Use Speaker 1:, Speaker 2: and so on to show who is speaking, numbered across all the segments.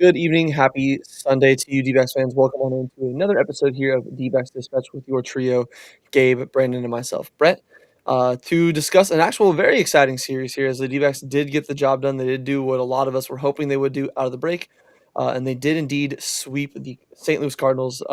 Speaker 1: Good evening. Happy Sunday to you, DBacks fans. Welcome on into another episode here of DBacks Dispatch with your trio, Gabe, Brandon, and myself, Brett, to discuss an actual very exciting series here as the DBacks did get the job done. They did do what a lot of us were hoping they would do out of the break, and they did indeed sweep the St. Louis Cardinals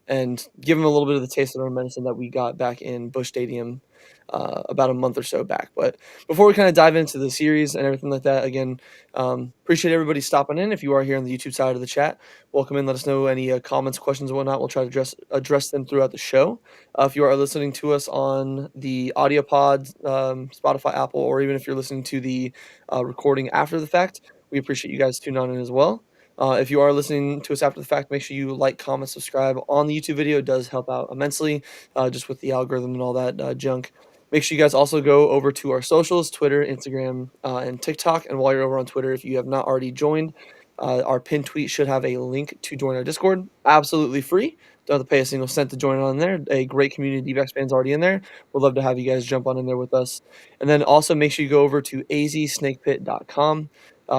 Speaker 1: and give them a little bit of the taste of their medicine that we got back in Busch Stadium about a month or so back. But before we kind of dive into the series and everything like that, again, appreciate everybody stopping in. If you are here on the YouTube side of the chat, welcome in. Let us know any comments, questions, and whatnot. We'll try to address them throughout the show. If you are listening to us on the audio pod, Spotify, Apple, or even if you're listening to the recording after the fact, we appreciate you guys tuning on in as well. If you are listening to us after the fact, make sure you like, comment, subscribe on the YouTube video. It does help out immensely, just with the algorithm and all that junk. Make sure you guys also go over to our socials, Twitter, Instagram, and TikTok. And while you're over on Twitter, if you have not already joined, our pinned tweet should have a link to join our Discord. Absolutely free. Don't have to pay a single cent to join on there. A great community of D-backs fans already in there. We'd love to have you guys jump on in there with us. And then also make sure you go over to azsnakepit.com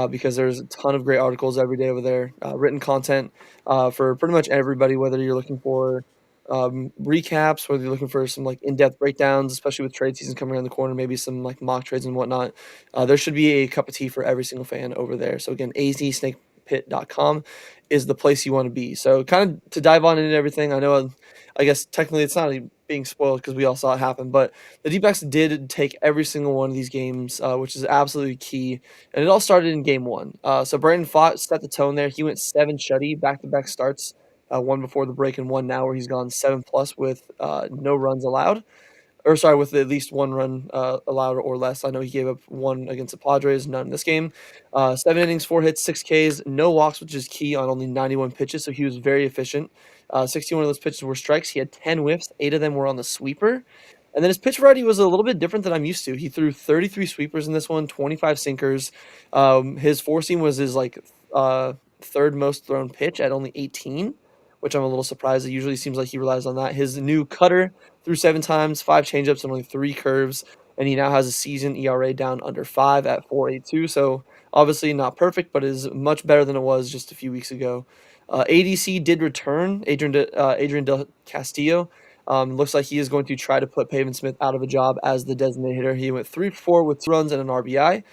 Speaker 1: because there's a ton of great articles every day over there, written content for pretty much everybody, whether you're looking for recaps, whether you're looking for some like in-depth breakdowns, especially with trade season coming around the corner, maybe some like mock trades and whatnot. There should be a cup of tea for every single fan over there. So again, azsnakepit.com is the place you want to be. So kind of to dive on into everything, I guess technically it's not being spoiled because we all saw it happen, but the D-backs did take every single one of these games, which is absolutely key. And it all started in game one. So Brandon Fott set the tone there. He went 7 shutty, back-to-back starts. One before the break and one now where he's gone 7+ with no runs allowed. Or sorry, with at least 1 run allowed or less. I know he gave up 1 against the Padres, none in this game. 7 innings, 4 hits, 6 Ks, no walks, which is key on only 91 pitches, so he was very efficient. 61 of those pitches were strikes. He had 10 whiffs, 8 of them were on the sweeper. And then his pitch variety was a little bit different than I'm used to. He threw 33 sweepers in this one, 25 sinkers. His four seam was his third most thrown pitch at only 18, which I'm a little surprised. It usually seems like he relies on that. His new cutter threw 7 times, 5 changeups, and only 3 curves, and he now has a season ERA down under 5 at 4.82. So obviously not perfect, but is much better than it was just a few weeks ago. ADC did return, Adrian Del Castillo. Looks like he is going to try to put Pavin Smith out of a job as the designated hitter. He went 3-4 with 2 runs and an RBI.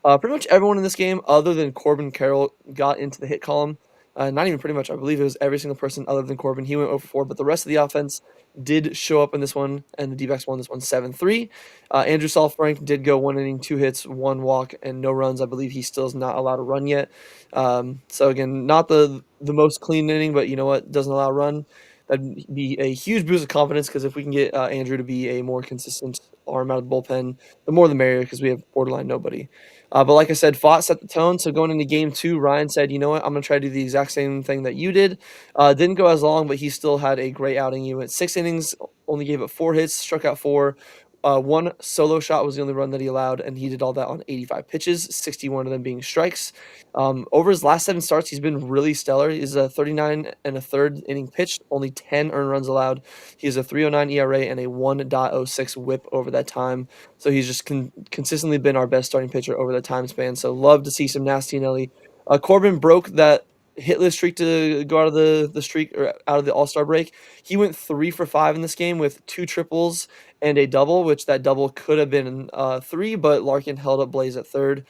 Speaker 1: Pretty much everyone in this game, other than Corbin Carroll, got into the hit column. Not even pretty much. I believe it was every single person other than Corbin. He went 0-4, but the rest of the offense did show up in this one, and the D-backs won this one 7-3. Andrew Saalfrank did go 1 inning, 2 hits, 1 walk, and no runs. I believe he still is not allowed to run yet. So again, not the most clean inning, but you know what? Doesn't allow a run. That'd be a huge boost of confidence because if we can get Andrew to be a more consistent arm out of the bullpen, the more the merrier because we have borderline nobody. But like I said, Fott set the tone. So going into game 2, Ryan said, you know what, I'm going to try to do the exact same thing that you did. Didn't go as long, but he still had a great outing. He went 6 innings, only gave up 4 hits, struck out 4. 1 solo shot was the only run that he allowed, and he did all that on 85 pitches, 61 of them being strikes. Over his last 7 starts, he's been really stellar. He's a 39 and a third inning pitched, only 10 earned runs allowed. He has a 3.09 ERA and a 1.06 WHIP over that time. So he's just consistently been our best starting pitcher over that time span. So love to see some nasty Nelly. Corbin broke that hitless streak to go out of the streak or out of the All-Star break. He went 3 for 5 in this game with 2 triples and a double, which that double could have been 3, but Larkin held up Blaze at third,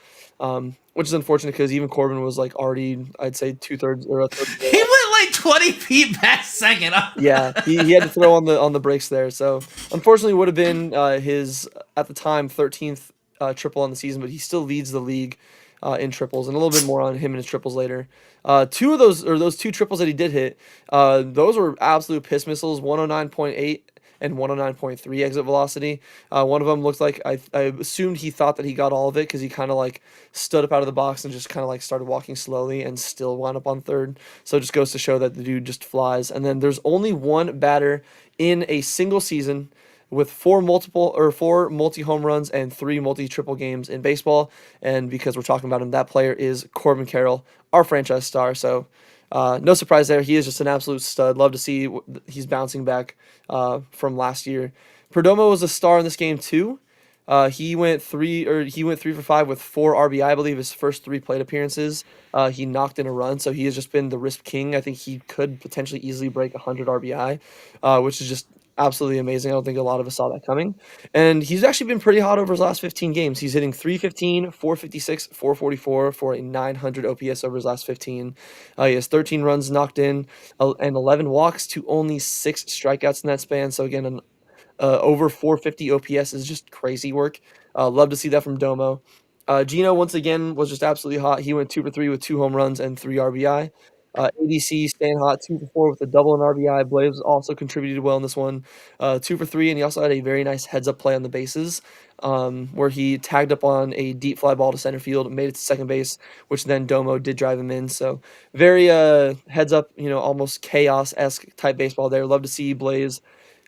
Speaker 1: which is unfortunate because even Corbin was like already, I'd say 2/3 or a third.
Speaker 2: He went like 20 feet back second.
Speaker 1: Yeah, he had to throw on the brakes there. So unfortunately, would have been his at the time 13th triple on the season, but he still leads the league in triples, and a little bit more on him and his triples later. 2 of those 2 triples that he did hit, those were absolute piss missiles. 109.8 and 109.3 exit velocity. One of them looked like I assumed he thought that he got all of it because he kind of like stood up out of the box and just kind of like started walking slowly and still wound up on third. So it just goes to show that the dude just flies. And then there's only one batter in a single season with 4 multi-home runs and 3 multi-triple games in baseball. And because we're talking about him, that player is Corbin Carroll, our franchise star. So no surprise there. He is just an absolute stud. Love to see he's bouncing back from last year. Perdomo was a star in this game too. He went 3 for 5 with 4 RBI. I believe his first 3 plate appearances. He knocked in a run, so he has just been the risk king. I think he could potentially easily break 100 RBI, which is just absolutely amazing. I don't think a lot of us saw that coming. And he's actually been pretty hot over his last 15 games. He's hitting 315, 456, 444 for a 900 OPS over his last 15. He has 13 runs knocked in and 11 walks to only 6 strikeouts in that span. So again, an over 450 OPS is just crazy work. Love to see that from Domo. Geno, once again, was just absolutely hot. He went 2 for 3 with 2 home runs and 3 RBI. ADC staying hot, 2 for 4 with a double and RBI. Blaze also contributed well in this one, 2 for 3, and he also had a very nice heads-up play on the bases, where he tagged up on a deep fly ball to center field, made it to second base, which then Domo did drive him in. So very heads-up, almost chaos-esque type baseball there. Love to see Blaze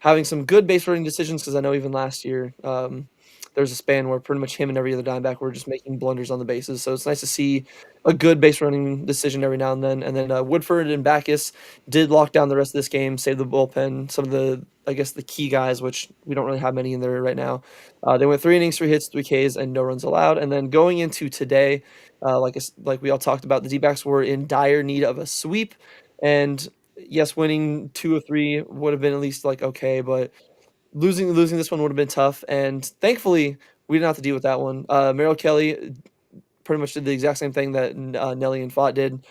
Speaker 1: having some good base running decisions because I know even last year there was a span where pretty much him and every other Diamondback were just making blunders on the bases. So it's nice to see a good base running decision every now and then. And then Woodford and Backus did lock down the rest of this game, save the bullpen, some of I guess, the key guys, which we don't really have many in there right now. They went 3 innings, 3 hits, 3 Ks, and no runs allowed. And then going into today, like we all talked about, the D-backs were in dire need of a sweep. And yes, winning 2 of 3 would have been at least like okay, but losing this one would have been tough. And thankfully, we didn't have to deal with that one. Merrill Kelly pretty much did the exact same thing that Nelly and Fott did.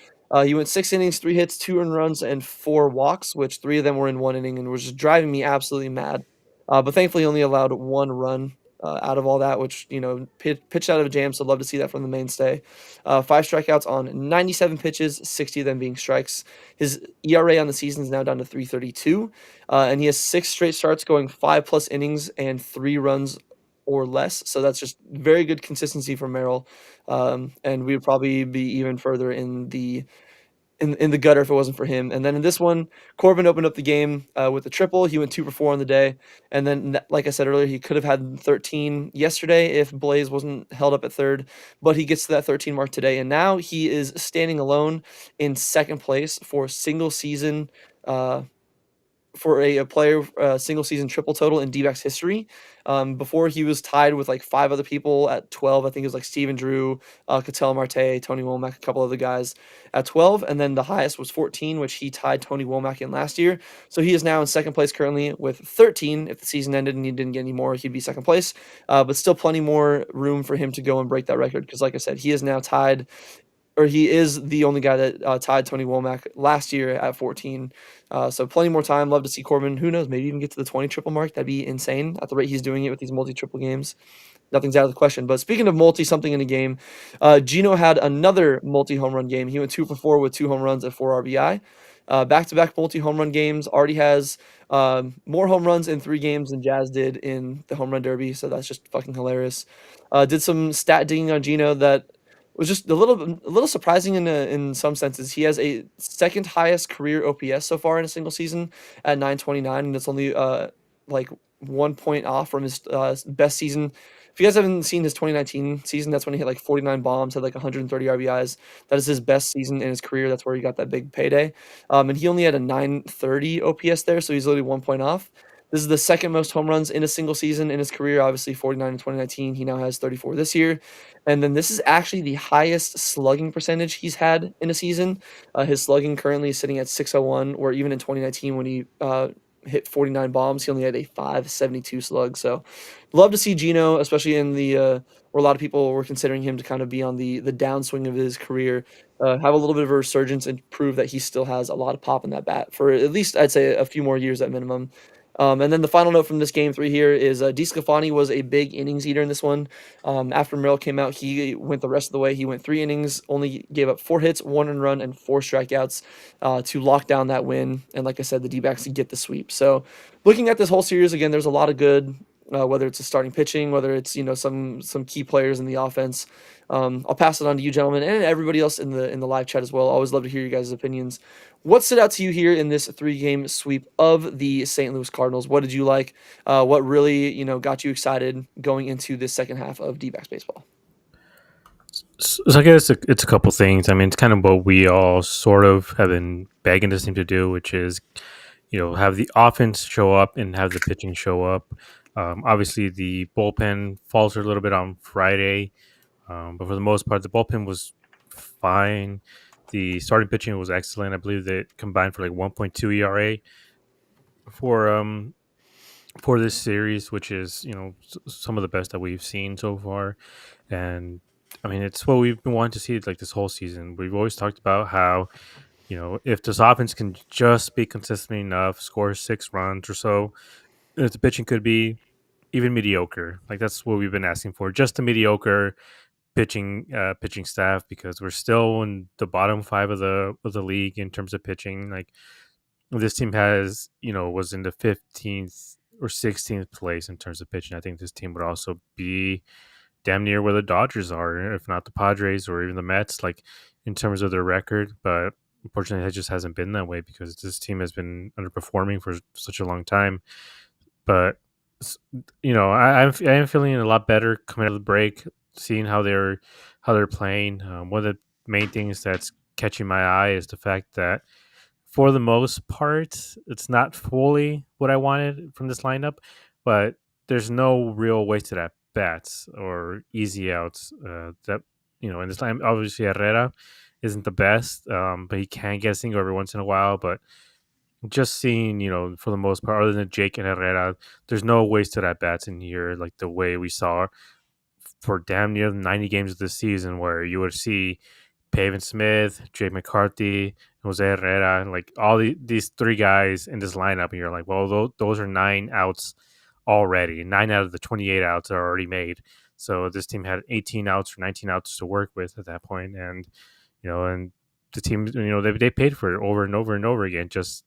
Speaker 1: He went 6 innings, 3 hits, 2 earned runs, and 4 walks, which 3 of them were in 1 inning, and was just driving me absolutely mad. But thankfully, only allowed 1 run out of all that, which pitched out of a jam. So love to see that from the mainstay. 5 strikeouts on 97 pitches, 60 of them being strikes. His ERA on the season is now down to 3.32, and he has 6 straight starts going 5+ innings and 3 runs or less. So that's just very good consistency from Merrill. And we would probably be even further in the gutter if it wasn't for him. And then in this one, Corbin opened up the game with a triple. He went 2 for 4 on the day. And then, like I said earlier, he could have had 13 yesterday if Blaze wasn't held up at third. But he gets to that 13 mark today. And now he is standing alone in second place for single season for a player single season triple total in D-backs history. Before he was tied with like 5 other people at 12. I think it was like Steven Drew, Ketel Marte, Tony Womack, a couple other guys at 12. And then the highest was 14, which he tied Tony Womack in last year. So he is now in second place currently with 13. If the season ended and he didn't get any more, he'd be second place. But still plenty more room for him to go and break that record because, like I said, he is now tied, or he is the only guy that tied Tony Womack last year at 14. So plenty more time. Love to see Corbin. Who knows? Maybe even get to the 20 triple mark. That'd be insane at the rate he's doing it with these multi-triple games. Nothing's out of the question. But speaking of multi-something in a game, Geno had another multi-home run game. He went 2 for 4 with 2 home runs and 4 RBI. Back-to-back multi-home run games. Already has more home runs in 3 games than Jazz did in the home run derby. So that's just fucking hilarious. Did some stat digging on Geno that was just a little surprising in some senses. He has a second highest career OPS so far in a single season at 929, and it's only like 1 point off from his best season. If you guys haven't seen his 2019 season, that's when he hit like 49 bombs, had like 130 RBIs. That is his best season in his career. That's where he got that big payday. And he only had a 930 OPS there, so he's literally 1 point off. This is the second most home runs in a single season in his career. Obviously, 49 in 2019. He now has 34 this year. And then this is actually the highest slugging percentage he's had in a season. His slugging currently is sitting at 601, where even in 2019 when he hit 49 bombs, he only had a 572 slug. So love to see Geno, especially in the where a lot of people were considering him to kind of be on the downswing of his career, have a little bit of a resurgence and prove that he still has a lot of pop in that bat for at least, I'd say, a few more years at minimum. And then the final note from this game 3 here is DeSclafani was a big innings eater in this one. After Merrill came out, he went the rest of the way. He went 3 innings, only gave up 4 hits, 1 earned run, and 4 strikeouts to lock down that win. And like I said, the D-backs get the sweep. So looking at this whole series, again, there's a lot of good, whether it's a starting pitching, whether it's some key players in the offense. I'll pass it on to you, gentlemen, and everybody else in the live chat as well. Always love to hear you guys' opinions. What stood out to you here in this 3-game sweep of the St. Louis Cardinals? What did you like? What really got you excited going into this second half of D-backs baseball?
Speaker 3: So I guess it's a couple things. I mean, it's kind of what we all sort of have been begging this team to do, which is, have the offense show up and have the pitching show up. Obviously, the bullpen faltered a little bit on Friday, but for the most part, the bullpen was fine. The starting pitching was excellent. I believe they combined for like 1.2 ERA for for this series, which is some of the best that we've seen so far. And I mean, it's what we've been wanting to see like this whole season. We've always talked about how if this offense can just be consistent enough, score 6 runs or so, if the pitching could be even mediocre. Like that's what we've been asking for, just a mediocre pitching staff, because we're still in the bottom five of the league in terms of pitching. Like this team has, was in the 15th or 16th place in terms of pitching. I think this team would also be damn near where the Dodgers are, if not the Padres or even the Mets, like in terms of their record. But unfortunately, it just hasn't been that way because this team has been underperforming for such a long time. But I am feeling a lot better coming out of the break, seeing how they're playing. One of the main things that's catching my eye is the fact that for the most part, it's not fully what I wanted from this lineup, but there's no real wasted at bats or easy outs. That in this time, obviously Herrera isn't the best, but he can get a single every once in a while. But just seeing, for the most part, other than Jake and Herrera, there's no wasted at bats in here, like the way we saw for damn near 90 games of this season, where you would see Pavin Smith, Jake McCarthy, Jose Herrera, and like all these three guys in this lineup, and you're like, well, those are 9 outs already. 9 out of the 28 outs are already made. So this team had 18 outs or 19 outs to work with at that point, and the team, they paid for it over and over and over again, just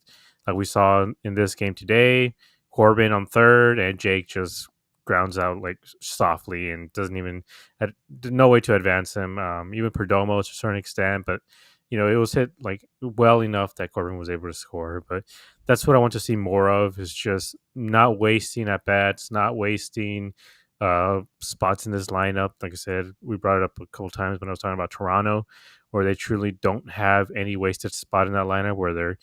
Speaker 3: like we saw in this game today. Corbin on third, and Jake just grounds out like softly and doesn't even had no way to advance him. Even Perdomo to a certain extent, but it was hit like well enough that Corbin was able to score. But that's what I want to see more of, is just not wasting at bats, not wasting spots in this lineup. Like I said, we brought it up a couple times when I was talking about Toronto, where they truly don't have any wasted spot in that lineup, where they're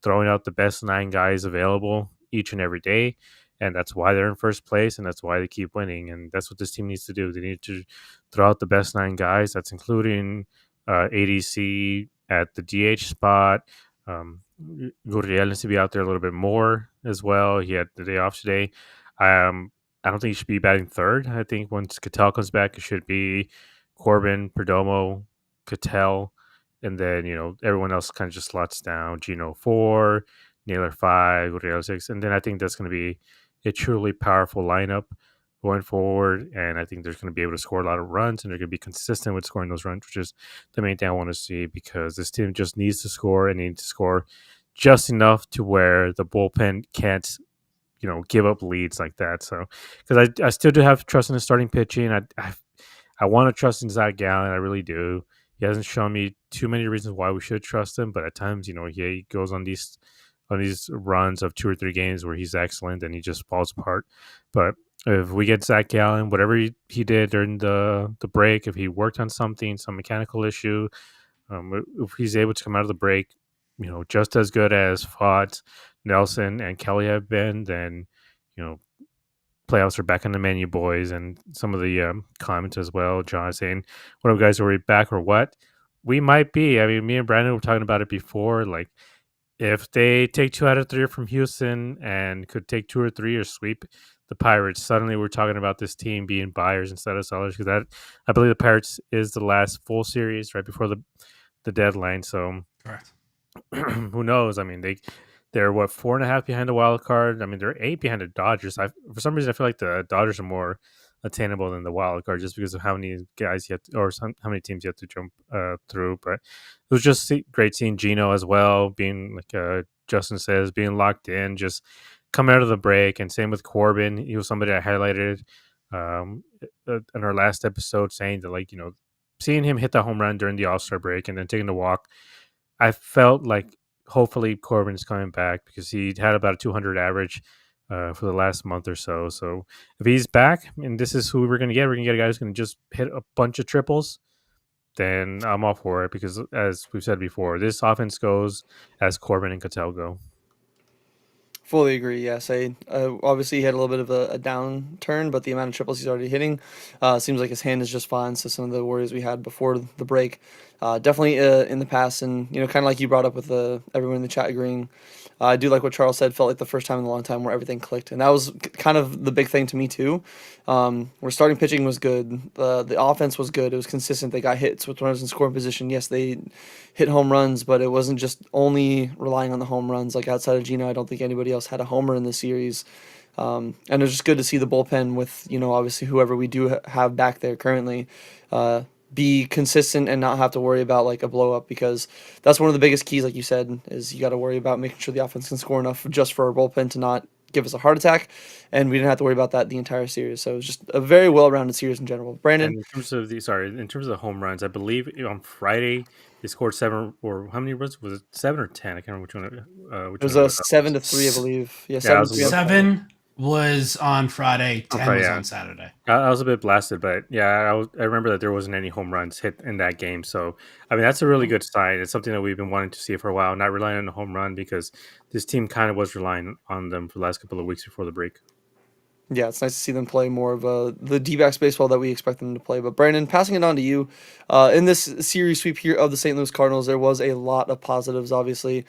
Speaker 3: throwing out the best 9 guys available each and every day. And that's why they're in first place, and that's why they keep winning. And that's what this team needs to do. They need to throw out the best 9 guys. That's including ADC at the DH spot. Gurriel needs to be out there a little bit more as well. He had the day off today. I don't think he should be batting third. I think once Cattell comes back, it should be Corbin, Perdomo, Cattell, and then everyone else kind of just slots down. Geno 4, Naylor 5, Gurriel 6, and then I think that's going to be a truly powerful lineup going forward. And I think they're going to be able to score a lot of runs, and they're going to be consistent with scoring those runs, which is the main thing I want to see, because this team just needs to score, and needs to score just enough to where the bullpen can't give up leads like that. So because I still do have trust in the starting pitching. I want to trust in Zach Gallen. I really do. He hasn't shown me too many reasons why we should trust him, but at times, he goes on these runs of 2 or 3 games where he's excellent and he just falls apart. But if we get Zach Gallen, whatever he did during the break, if he worked on something, some mechanical issue, if he's able to come out of the break, just as good as Fott, Nelson, and Kelly have been, then you know playoffs are back on the menu, boys. And some of the comments as well, John saying, "What up, guys? Are we back or what?" We might be. I mean, me and Brandon were talking about it before. Like, if they take 2 out of 3 from Houston and could take 2 or 3 or sweep the Pirates, suddenly we're talking about this team being buyers instead of sellers. Because I believe the Pirates is the last full series right before the deadline. So
Speaker 2: Correct.
Speaker 3: who knows? I mean, they're what, 4.5 behind the wild card. I mean, they're 8 behind the Dodgers. For some reason I feel like the Dodgers are more attainable than the wild card, just because of how many guys you have to, how many teams you have to jump through. But it was just great seeing Geno as well, being like Justin says, being locked in, just coming out of the break. And same with Corbin. He was somebody I highlighted in our last episode, saying that, like, seeing him hit the home run during the All-Star break and then taking the walk, I felt like hopefully Corbin is coming back, because he had about a 200 average for the last month or so. So if he's back, and this is who we're going to get a guy who's going to just hit a bunch of triples, then I'm all for it, because as we've said before, this offense goes as Corbin and Cattell go.
Speaker 1: Fully agree. Yes, obviously he had a little bit of a downturn, but the amount of triples he's already hitting seems like his hand is just fine. So some of the worries we had before the break, definitely in the past, and kind of like you brought up with everyone in the chat agreeing. I do like what Charles said. Felt like the first time in a long time where everything clicked, and that was kind of the big thing to me too. Where starting pitching was good, the offense was good. It was consistent. They got hits with runners in scoring position. Yes, they hit home runs, but it wasn't just only relying on the home runs. Like outside of Geno, I don't think anybody else had a homer in the series. And it's just good to see the bullpen with obviously whoever we do have back there currently. Be consistent and not have to worry about like a blow up, because that's one of the biggest keys, like you said, is you got to worry about making sure the offense can score enough just for our bullpen to not give us a heart attack, and we didn't have to worry about that the entire series. So it was just a very well-rounded series in general. Brandon,
Speaker 3: And in terms of the home runs, I believe on Friday they scored 7, or how many runs was it? 7 or 10? I can't remember
Speaker 1: it
Speaker 3: which
Speaker 1: was
Speaker 3: one
Speaker 1: a
Speaker 3: it was.
Speaker 1: 7-3, I believe. Yeah,
Speaker 3: Yeah, I
Speaker 1: seven
Speaker 3: was a
Speaker 1: three on
Speaker 3: little,
Speaker 1: Friday.
Speaker 2: 7 was on Friday.
Speaker 3: on
Speaker 2: 10
Speaker 3: Friday,
Speaker 2: was
Speaker 3: yeah.
Speaker 2: on Saturday.
Speaker 3: I was a bit blasted, but yeah, I remember that there wasn't any home runs hit in that game. So, I mean, that's a really good sign. It's something that we've been wanting to see for a while, not relying on a home run, because this team kind of was relying on them for the last couple of weeks before the break.
Speaker 1: Yeah, it's nice to see them play more of the D-backs baseball that we expect them to play. But Brandon, passing it on to you, in this series sweep here of the St. Louis Cardinals, there was a lot of positives. Obviously,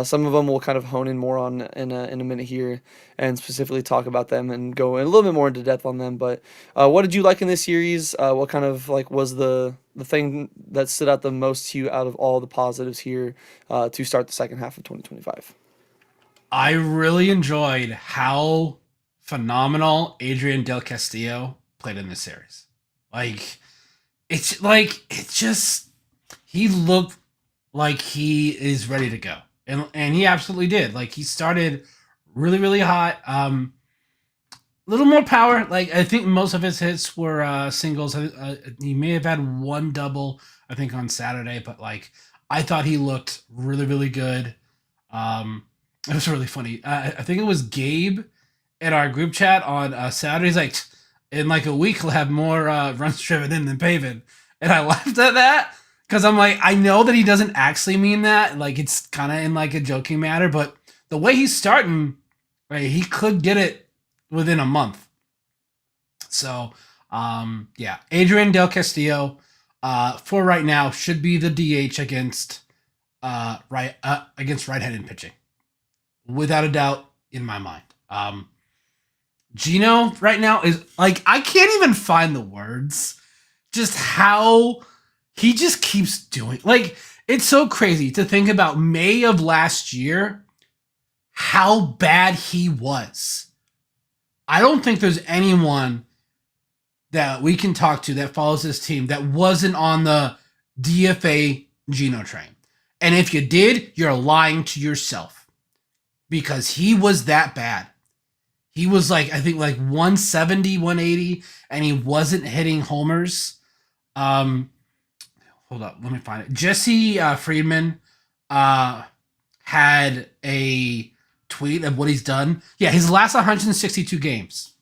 Speaker 1: some of them we'll kind of hone in more on in a minute here, and specifically talk about them and go in a little bit more into depth on them. But what did you like in this series? What kind of like was the thing that stood out the most to you out of all the positives here to start the second half of 2025?
Speaker 2: I really enjoyed how phenomenal Adrian Del Castillo played in this series. It's just he looked like he is ready to go, and he absolutely did. Like he started really hot. Little more power. Like I think most of his hits were singles. He may have had one double, I think, on Saturday, but like I thought he looked really good. Um, it was really funny. I think it was Gabe in our group chat on Saturday. He's like, in like a week, he'll have more runs driven in than paving. And I laughed at that because I'm like, I know that he doesn't actually mean that. Like, it's kind of in like a joking manner, but the way he's starting, right, he could get it within a month. So, yeah, Adrian Del Castillo, for right now, should be the DH against right-handed pitching, without a doubt, in my mind. Geno right now is like, I can't even find the words. Just how he just keeps doing. Like, it's so crazy to think about May of last year, how bad he was. I don't think there's anyone that we can talk to that follows this team that wasn't on the DFA Geno train. And if you did, you're lying to yourself, because he was that bad. He was like, I think like 170, 180, and he wasn't hitting homers. Hold up, let me find it. Jesse Friedman had a tweet of what he's done. Yeah, his last 162 games.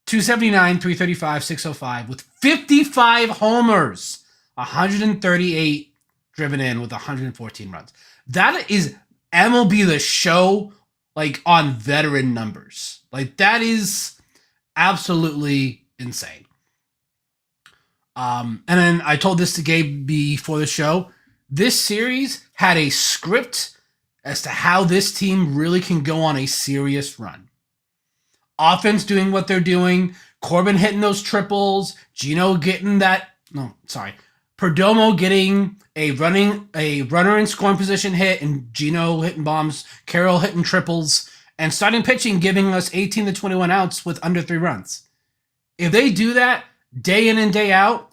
Speaker 2: 279, 335, 605 with 55 homers, 138 driven in with 114 runs. That is MLB The Show, like on veteran numbers. Like that is absolutely insane. And then I told this to Gabe before the show. This series had a script as to how this team really can go on a serious run. Offense doing what they're doing, Corbin hitting those triples, Geno getting Perdomo getting a runner in scoring position hit, and Geno hitting bombs, Carroll hitting triples, and starting pitching giving us 18 to 21 outs with under 3 runs. If they do that day in and day out,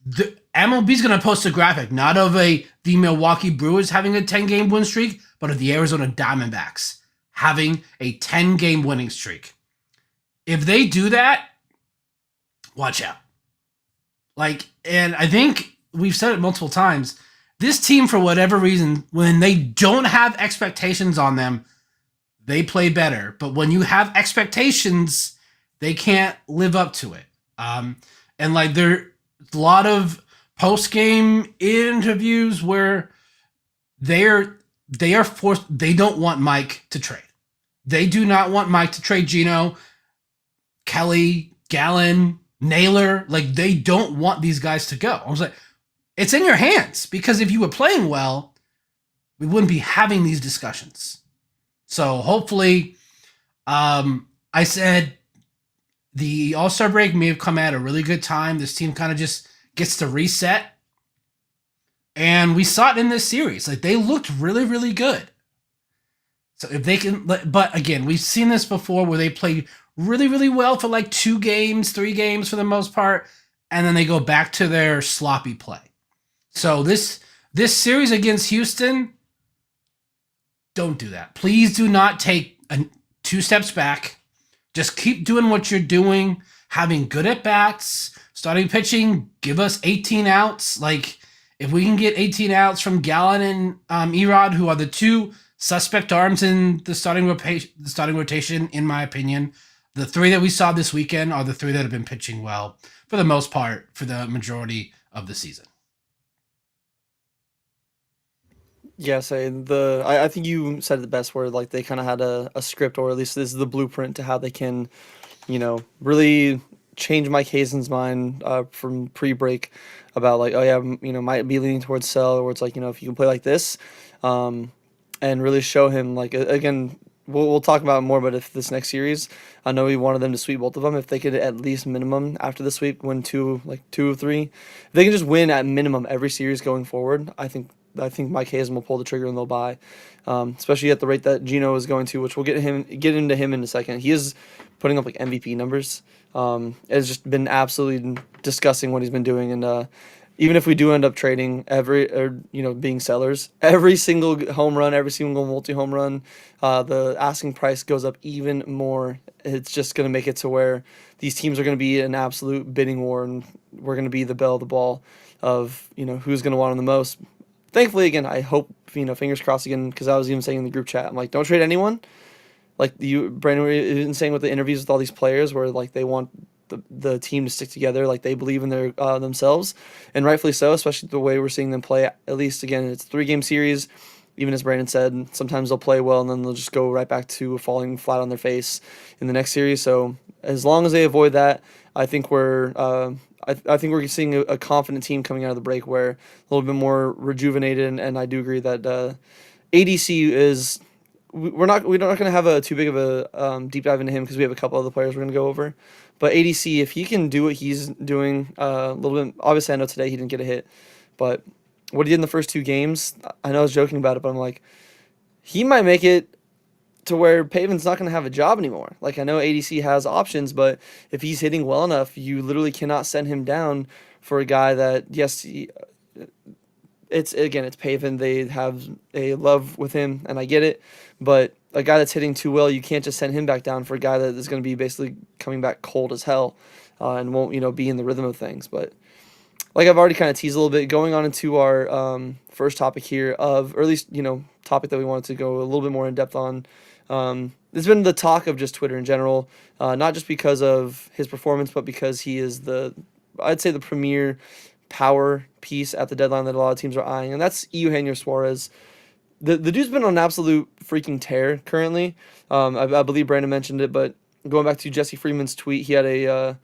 Speaker 2: the MLB's going to post a graphic, not of the Milwaukee Brewers having a 10-game win streak, but of the Arizona Diamondbacks having a 10-game winning streak. If they do that, watch out. And I think we've said it multiple times, this team, for whatever reason, when they don't have expectations on them, they play better. But when you have expectations, they can't live up to it. And like there's a lot of post-game interviews where they're they are forced. They don't want Mike to trade. They do not want Mike to trade Geno, Kelly, Gallen, Naylor. Like, they don't want these guys to go. I was like, it's in your hands, because if you were playing well, we wouldn't be having these discussions. So hopefully, I said the All-Star break may have come at a really good time. This team kind of just gets to reset. And we saw it in this series. Like, they looked really, really good. So if they can, but again, we've seen this before where they play really, really well for like 2 games, 3 games for the most part, and then they go back to their sloppy play. So this series against Houston, don't do that. Please do not take 2 steps back. Just keep doing what you're doing, having good at bats, starting pitching, give us 18 outs. Like, if we can get 18 outs from Gallen and Erod, who are the 2 suspect arms in the starting rotation, in my opinion, the 3 that we saw this weekend are the 3 that have been pitching well for the most part for the majority of the season.
Speaker 1: Yes, I think you said it the best, where like they kind of had a script, or at least this is the blueprint to how they can, really change Mike Hazen's mind from pre-break about like, oh yeah, might be leaning towards sell, where it's like, if you can play like this, and really show him like again. We'll talk about it more, but if this next series, I know we wanted them to sweep both of them. If they could at least minimum after the sweep win 2 or 3, if they can just win at minimum every series going forward, I think Mike Hazen will pull the trigger and they'll buy, especially at the rate that Geno is going to, which we'll get into him in a second. He is putting up like MVP numbers. It's just been absolutely disgusting what he's been doing, and even if we do end up trading being sellers, every single home run, every single multi-home run, the asking price goes up even more. It's just going to make it to where these teams are going to be an absolute bidding war, and we're going to be the belle of the ball of, who's going to want them the most. Thankfully, again, I hope, fingers crossed again, because I was even saying in the group chat, I'm like, don't trade anyone. Like Brandon was saying with the interviews with all these players, where like they want the team to stick together, like they believe in their themselves, and rightfully so, especially the way we're seeing them play. At least again, it's a 3-game series. Even as Brandon said, sometimes they'll play well and then they'll just go right back to falling flat on their face in the next series. So as long as they avoid that, I think we're I think we're seeing a confident team coming out of the break, where a little bit more rejuvenated. And I do agree that ADC is. We're not going to have a too big of a deep dive into him, because we have a couple other players we're going to go over. But ADC, if he can do what he's doing a little bit, obviously I know today he didn't get a hit, but what he did in the first 2 games, I know I was joking about it, but I'm like, he might make it to where Pavin's not going to have a job anymore. Like, I know ADC has options, but if he's hitting well enough, you literally cannot send him down for a guy that, yes, it's Pavin. They have a love with him, and I get it. But a guy that's hitting too well, you can't just send him back down for a guy that is going to be basically coming back cold as hell, and won't be in the rhythm of things. But like I've already kind of teased a little bit, going on into our first topic here or at least topic that we wanted to go a little bit more in depth on. It's been the talk of just Twitter in general, not just because of his performance, but because he is I'd say the premier power piece at the deadline that a lot of teams are eyeing, and that's Eugenio Suarez. The dude's been on an absolute freaking tear currently. I believe Brandon mentioned it, but going back to Jesse Freeman's tweet, he had a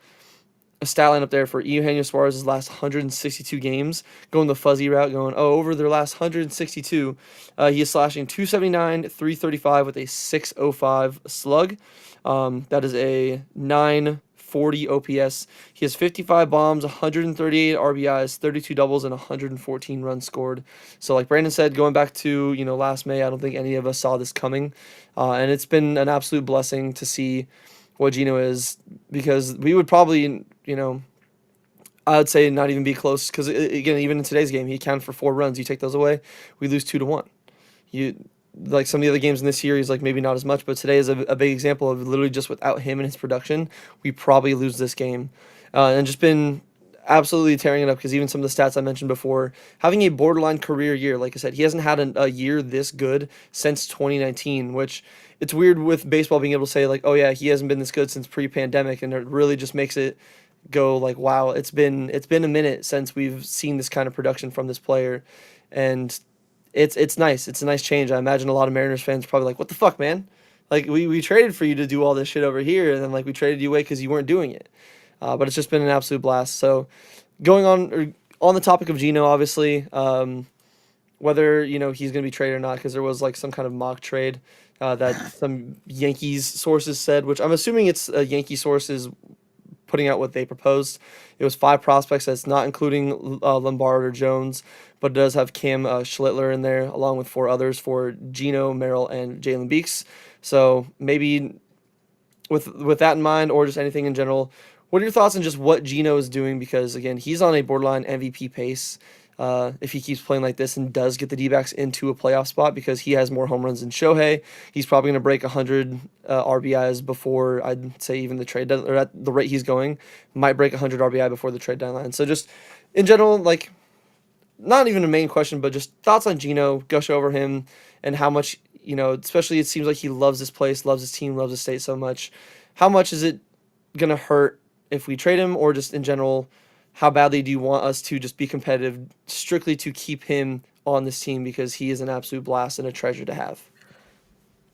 Speaker 1: stat line up there for Eugenio Suarez's last 162 games, going the fuzzy route, going, over their last 162, he is slashing 279, 335 with a 605 slug. That is a 940 OPS. He has 55 bombs, 138 RBIs, 32 doubles, and 114 runs scored. So like Brandon said, going back to, last May, I don't think any of us saw this coming. And it's been an absolute blessing to see what Geno is, because we would probably, I would say not even be close, because again, even in today's game, he accounted for 4 runs. You take those away, we lose 2-1. Like some of the other games in this series, like maybe not as much, but today is a big example of literally just without him and his production, we probably lose this game. And just been absolutely tearing it up, because even some of the stats I mentioned before, having a borderline career year, like I said, he hasn't had a year this good since 2019, which it's weird with baseball being able to say like, oh yeah, he hasn't been this good since pre-pandemic, and it really just makes it go like, wow, it's been a minute since we've seen this kind of production from this player. And it's nice. It's a nice change. I imagine a lot of Mariners fans are probably like, "What the fuck, man? Like we traded for you to do all this shit over here, and then like we traded you away because you weren't doing it." But it's just been an absolute blast. So going on the topic of Geno, obviously, whether he's going to be traded or not, because there was like some kind of mock trade that some Yankees sources said, which I'm assuming it's Yankee sources putting out what they proposed. It was 5 prospects. That's not including Lombard or Jones, but it does have Cam Schlittler in there, along with 4 others for Geno, Merrill, and Jalen Beeks. So maybe with that in mind, or just anything in general, what are your thoughts on just what Geno is doing? Because again, he's on a borderline MVP pace. If he keeps playing like this and does get the D-backs into a playoff spot, because he has more home runs than Shohei, he's probably going to break 100 RBIs before, I'd say, even the trade deadline, or at the rate he's going, might break 100 RBI before the trade deadline. So just in general, like, not even a main question, but just thoughts on Geno, gush over him, and how much, especially it seems like he loves this place, loves his team, loves his state so much. How much is it going to hurt if we trade him, or just in general, how badly do you want us to just be competitive strictly to keep him on this team, because he is an absolute blast and a treasure to have?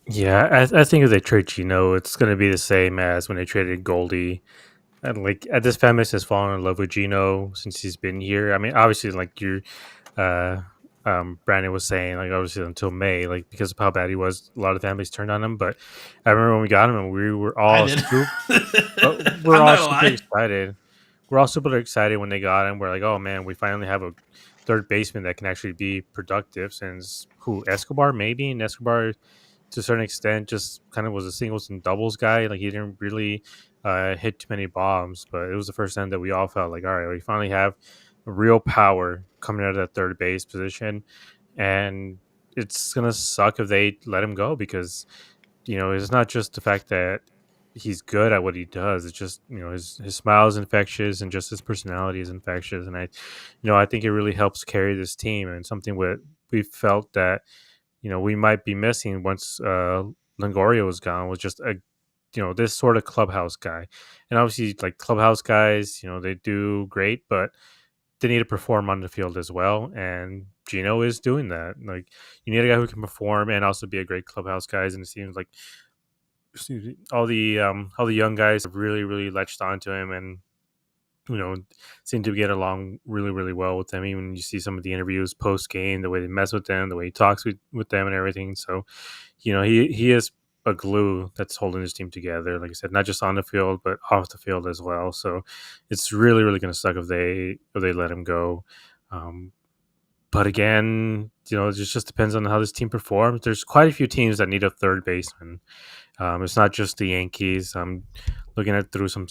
Speaker 3: Yeah, I think if they trade Gino, it's going to be the same as when they traded Goldie. And like, this fan base has fallen in love with Gino since he's been here. I mean, obviously, like uh, Brandon was saying, like obviously until May, like because of how bad he was, a lot of fan base turned on him. But I remember when we got him, and we were
Speaker 2: I
Speaker 3: all
Speaker 2: did.
Speaker 3: we're
Speaker 2: I'm
Speaker 3: all
Speaker 2: not gonna
Speaker 3: super
Speaker 2: lie.
Speaker 3: excited. We're all super excited when they got him. We're like, oh man, we finally have a third baseman that can actually be productive. Since who Escobar maybe, and Escobar to a certain extent just kind of was a singles and doubles guy. Like he didn't really hit too many bombs, but it was the first time that we all felt like, all right, we finally have real power coming out of that third base position, and it's gonna suck if they let him go because it's not just the fact that he's good at what he does. It's just his smile is infectious and just his personality is infectious, and I think it really helps carry this team and something we felt that we might be missing once Longoria was gone was just a this sort of clubhouse guy. And obviously like clubhouse guys, they do great, but they need to perform on the field as well. And Gino is doing that. Like you need a guy who can perform and also be a great clubhouse guy. And it seems like all the young guys have really, really latched onto him and you know, seem to get along really, really well with them. Even you see some of the interviews post game, the way they mess with them, the way he talks with them and everything. So, he is a glue that's holding his team together. Like I said, not just on the field, but off the field as well. So it's really, really going to suck if they let him go. Um, but again, it just depends on how this team performs. There's quite a few teams that need a third baseman. It's not just the Yankees. I'm looking at through some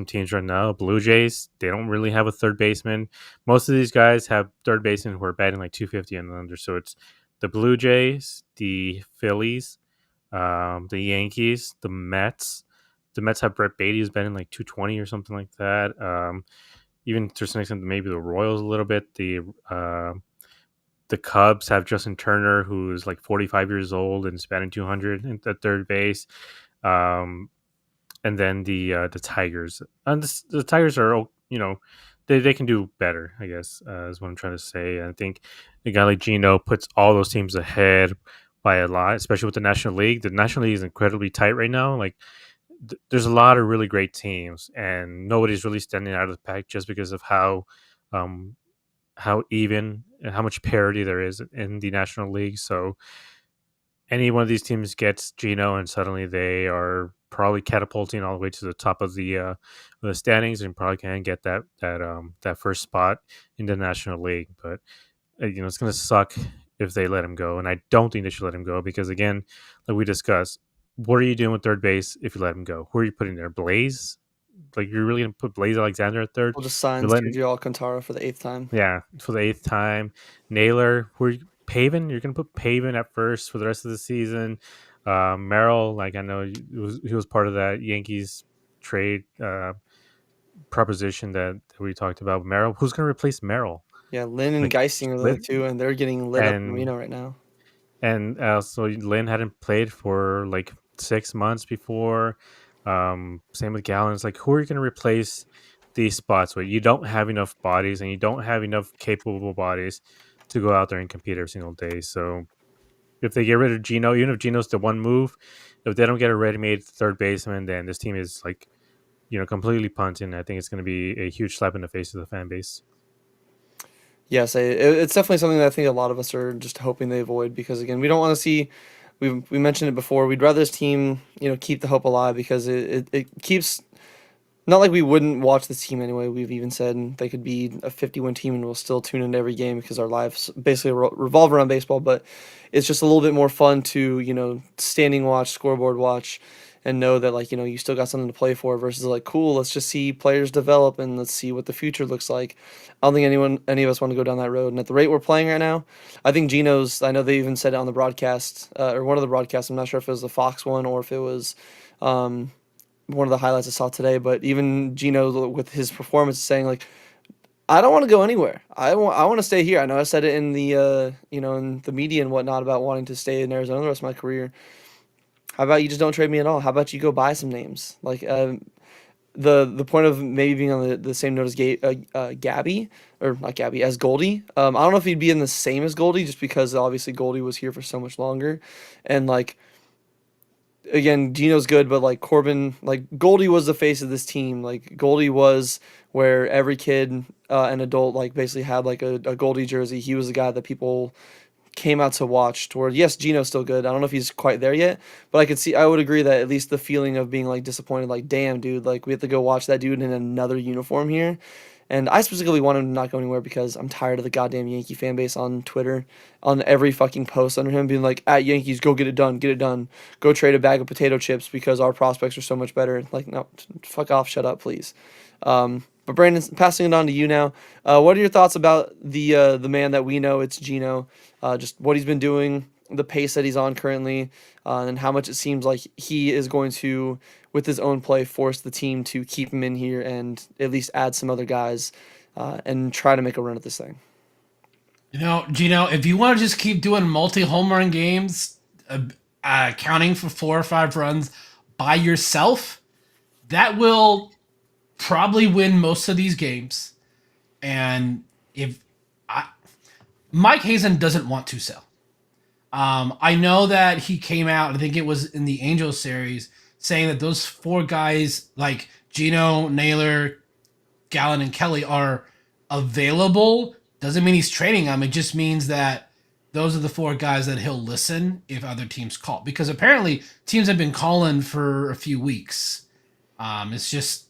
Speaker 3: teams right now. Blue Jays, they don't really have a third baseman. Most of these guys have third basemen who are batting like 250 and under. So it's the Blue Jays, the Phillies, the Yankees, the Mets. The Mets have Brett Beatty who's batting like 220 or something like that. Even to some extent, maybe the Royals a little bit. The Cubs have Justin Turner, who's like 45 years old and is batting 200 at third base. Um, and then the Tigers. And the Tigers are, they can do better, I guess, is what I'm trying to say. And I think a guy like Gino puts all those teams ahead by a lot, especially with the National League. The National League is incredibly tight right now. Like, there's a lot of really great teams, and nobody's really standing out of the pack just because of um, how even and how much parity there is in the National League. So any one of these teams gets Geno, and suddenly they are probably catapulting all the way to the top of the standings, and probably can get that first spot in the National League. But it's going to suck if they let him go, and I don't think they should let him go because again, like we discussed, what are you doing with third base if you let him go? Who are you putting there? Blaze? Like you're really going to put Blaze Alexander at third?
Speaker 1: We'll just sign
Speaker 3: You're letting
Speaker 1: Sergio Alcantara for the 8th time.
Speaker 3: Yeah, for the 8th time. Naylor, who are you, Pavin? You're gonna put Pavin at first for the rest of the season. Merrill, like I know he was part of that Yankees trade proposition that we talked about. Merrill, who's gonna replace Merrill?
Speaker 1: Yeah, Lynn and
Speaker 3: Like
Speaker 1: Geising are the other
Speaker 3: Lynn
Speaker 1: two, and they're getting lit up in
Speaker 3: and
Speaker 1: Reno right now.
Speaker 3: so Lynn hadn't played for like 6 months before. Same with Gallons. Like, who are you gonna replace these spots with? You don't have enough bodies, and you don't have enough capable bodies to go out there and compete every single day. So if they get rid of Geno, even if Geno's the one move, if they don't get a ready-made third baseman, then this team is like, completely punting. I think it's going to be a huge slap in the face of the fan base.
Speaker 1: Yes, it's definitely something that I think a lot of us are just hoping they avoid because again, we don't want to see. We mentioned it before. We'd rather this team, keep the hope alive because it keeps. Not like we wouldn't watch this team anyway. We've even said they could be a 50-win team and we'll still tune into every game because our lives basically revolve around baseball. But it's just a little bit more fun to, standing watch, scoreboard watch, and know that, like, you still got something to play for versus, like, cool, let's just see players develop and let's see what the future looks like. I don't think any of us want to go down that road. And at the rate we're playing right now, I think I know they even said it on the broadcast, or one of the broadcasts. I'm not sure if it was the Fox one or if it was. One of the highlights I saw today, but even Geno with his performance saying like, I don't want to go anywhere. I want to stay here. I know I said it in the in the media and whatnot about wanting to stay in Arizona the rest of my career. How about you just don't trade me at all? How about you go buy some names? Like the point of maybe being on the same note as Gabby or not Gabby as Goldie. I don't know if he'd be in the same as Goldie just because obviously Goldie was here for so much longer, and like again, Geno's good, but like Corbin, like Goldie was the face of this team. Like Goldie was where every kid and adult like basically had like a Goldie jersey. He was the guy that people came out to watch. Toward yes, Geno's still good. I don't know if he's quite there yet, but I would agree that at least the feeling of being like disappointed, like damn dude, like we have to go watch that dude in another uniform here. And I specifically want him to not go anywhere because I'm tired of the goddamn Yankee fan base on Twitter, on every fucking post under him being like, at Yankees, go get it done. Go trade a bag of potato chips because our prospects are so much better. Like, no, fuck off, shut up, please. But Brandon, passing it on to you now. What are your thoughts about the man that we know? It's Geno. Just what he's been doing, the pace that he's on currently, and how much it seems like he is going to, with his own play, force the team to keep him in here and at least add some other guys and try to make a run at this thing.
Speaker 2: Gino, if you want to just keep doing multi-home run games, counting for 4 or 5 runs by yourself, that will probably win most of these games. And Mike Hazen doesn't want to sell. I know that he came out, I think it was in the Angels series, saying that those 4 guys like Geno, Naylor, Gallen, and Kelly are available. Doesn't mean he's trading them. It just means that those are the 4 guys that he'll listen if other teams call. Because apparently teams have been calling for a few weeks. It's just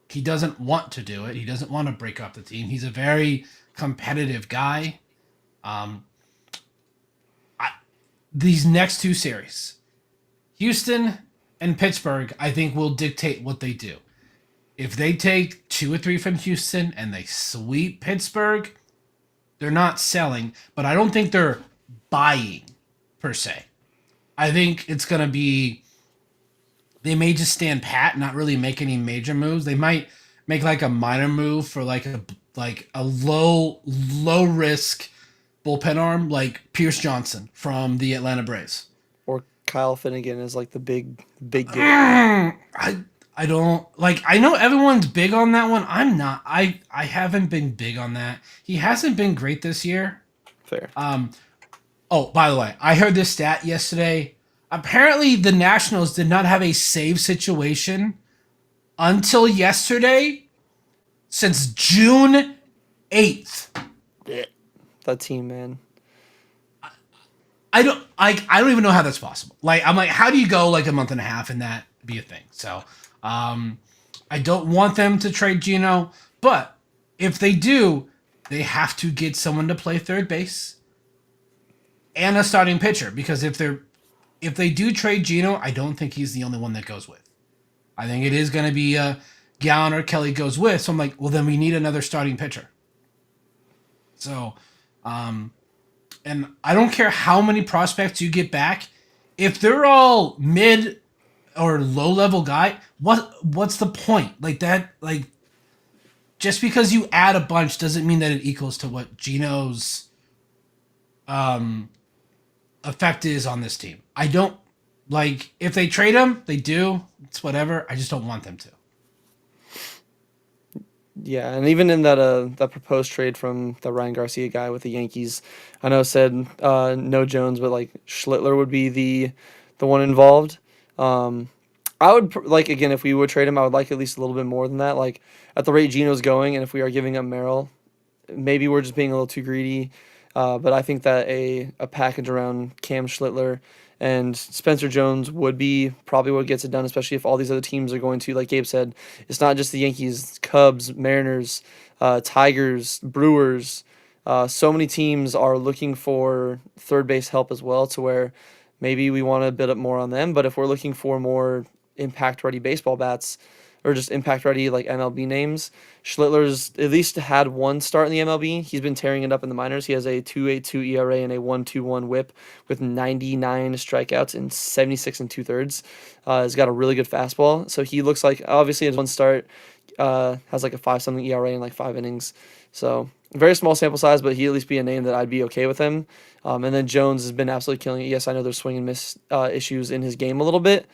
Speaker 2: he doesn't want to do it. He doesn't want to break up the team. He's a very competitive guy. These next 2 series, Houston and Pittsburgh, I think will dictate what they do. If they take 2 or 3 from Houston and they sweep Pittsburgh, they're not selling, but I don't think they're buying per se. I think it's going to be, they may just stand pat, not really make any major moves. They might make like a minor move for like a low risk bullpen arm like Pierce Johnson from the Atlanta Braves.
Speaker 1: Or Kyle Finnegan is like the big game.
Speaker 2: I don't like. I know everyone's big on that one. I'm not. I haven't been big on that. He hasn't been great this year.
Speaker 1: Fair.
Speaker 2: Oh, by the way, I heard this stat yesterday. Apparently, the Nationals did not have a save situation until yesterday since June 8th.
Speaker 1: That team, man.
Speaker 2: I don't even know how that's possible. Like, I'm like, how do you go like a month and a half and that be a thing? So, I don't want them to trade Geno, but if they do, they have to get someone to play third base and a starting pitcher, because if they do trade Geno, I don't think he's the only one that goes with. I think it is going to be Gallen or Kelly goes with. So I'm like, well, then we need another starting pitcher. So, and I don't care how many prospects you get back. If they're all mid or low level guy, what's the point? Like that, like just because you add a bunch doesn't mean that it equals to what Geno's effect is on this team. I don't like if they trade him, they do. It's whatever. I just don't want them to.
Speaker 1: Yeah, and even in that proposed trade from the Ryan Garcia guy with the Yankees, I know it said no Jones, but like Schlittler would be the one involved. Um, I would like again if we would trade him, I would like at least a little bit more than that. Like at the rate Geno's going, and if we are giving up Merrill, maybe we're just being a little too greedy. But I think that a package around Cam Schlittler and Spencer Jones would be probably what gets it done, especially if all these other teams are going to, like Gabe said, it's not just the Yankees, Cubs, Mariners, Tigers, Brewers. So many teams are looking for third base help as well, to where maybe we want to bid up more on them. But if we're looking for more impact ready baseball bats, or just impact ready like MLB names, Schlittler's at least had one start in the MLB. He's been tearing it up in the minors. He has a 2.82 ERA and a 1.21 WHIP with 99 strikeouts and 76 and two thirds. He's got a really good fastball. So he looks like obviously his one start has like a 5 something ERA in like 5 innings. So very small sample size, but he at least be a name that I'd be okay with him. And then Jones has been absolutely killing it. Yes, I know there's swing and miss issues in his game a little bit.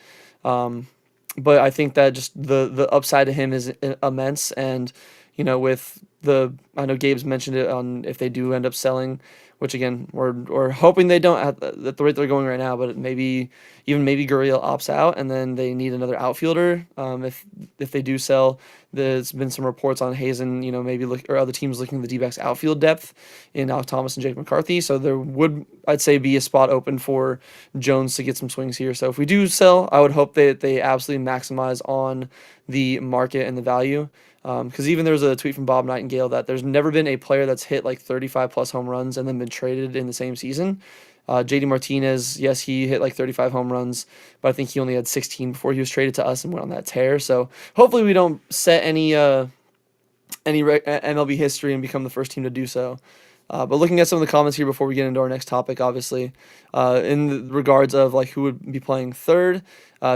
Speaker 1: Um, but I think that just the upside to him is immense, and with the I know Gabe's mentioned it on if they do end up selling, which again we're hoping they don't at the rate they're going right now, but maybe Gurriel opts out and then they need another outfielder. If they do sell, there's been some reports on Hazen, maybe look or other teams looking at the D-backs outfield depth in Alec Thomas and Jake McCarthy, so there would I'd say be a spot open for Jones to get some swings here. So if we do sell, I would hope that they absolutely maximize on the market and the value. Because even there was a tweet from Bob Nightingale that there's never been a player that's hit like 35 plus home runs and then been traded in the same season. JD Martinez, yes, he hit like 35 home runs, but I think he only had 16 before he was traded to us and went on that tear. So hopefully we don't set any MLB history and become the first team to do so. But looking at some of the comments here before we get into our next topic, obviously, in the regards of like who would be playing third,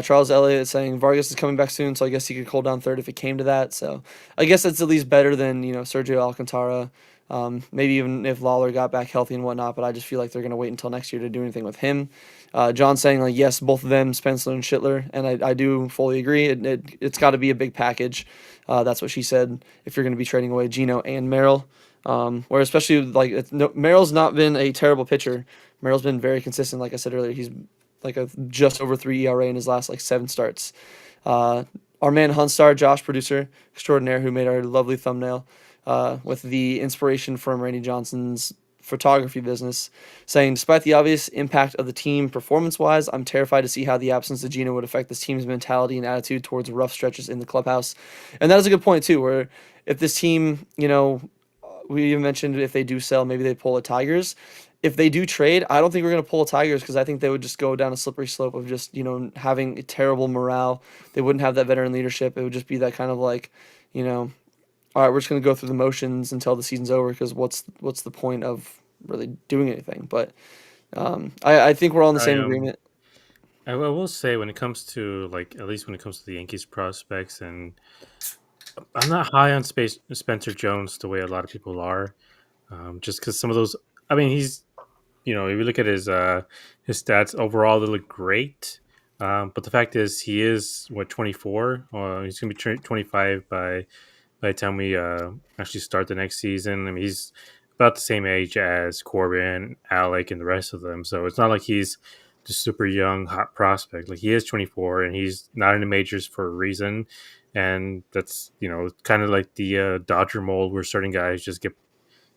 Speaker 1: Charles Elliott is saying Vargas is coming back soon, so I guess he could hold down third if it came to that. So I guess it's at least better than Sergio Alcantara. Maybe even if Lawler got back healthy and whatnot, but I just feel like they're going to wait until next year to do anything with him. John saying like yes, both of them, Spencer and Schlittler, and I do fully agree. It's got to be a big package. That's what she said. If you're going to be trading away Geno and Merrill. Where especially like Merrill's not been a terrible pitcher. Merrill's been very consistent. Like I said earlier, he's like a just over 3 ERA in his last like 7 starts. Uh, our man Hunstar, Josh, producer extraordinaire, who made our lovely thumbnail with the inspiration from Randy Johnson's photography business, saying, despite the obvious impact of the team performance-wise, I'm terrified to see how the absence of Geno would affect this team's mentality and attitude towards rough stretches in the clubhouse. And that is a good point too, where if this team, we even mentioned if they do sell, maybe they pull a Tigers. If they do trade, I don't think we're going to pull a Tigers because I think they would just go down a slippery slope of just, having a terrible morale. They wouldn't have that veteran leadership. It would just be that kind of like, you know, all right, we're just going to go through the motions until the season's over because what's the point of really doing anything? But I think we're all in the
Speaker 3: I
Speaker 1: same agreement.
Speaker 3: I will say when it comes to like at least when it comes to the Yankees prospects, and I'm not high on Spencer Jones the way a lot of people are, just because some of those. I mean, he's if you look at his stats overall, they look great. But the fact is, he is what 24. He's gonna be 25 by the time we actually start the next season. I mean, he's about the same age as Corbin, Alec, and the rest of them. So it's not like he's just super young, hot prospect. Like he is 24, and he's not in the majors for a reason. And that's kind of like the Dodger mold, where certain guys just get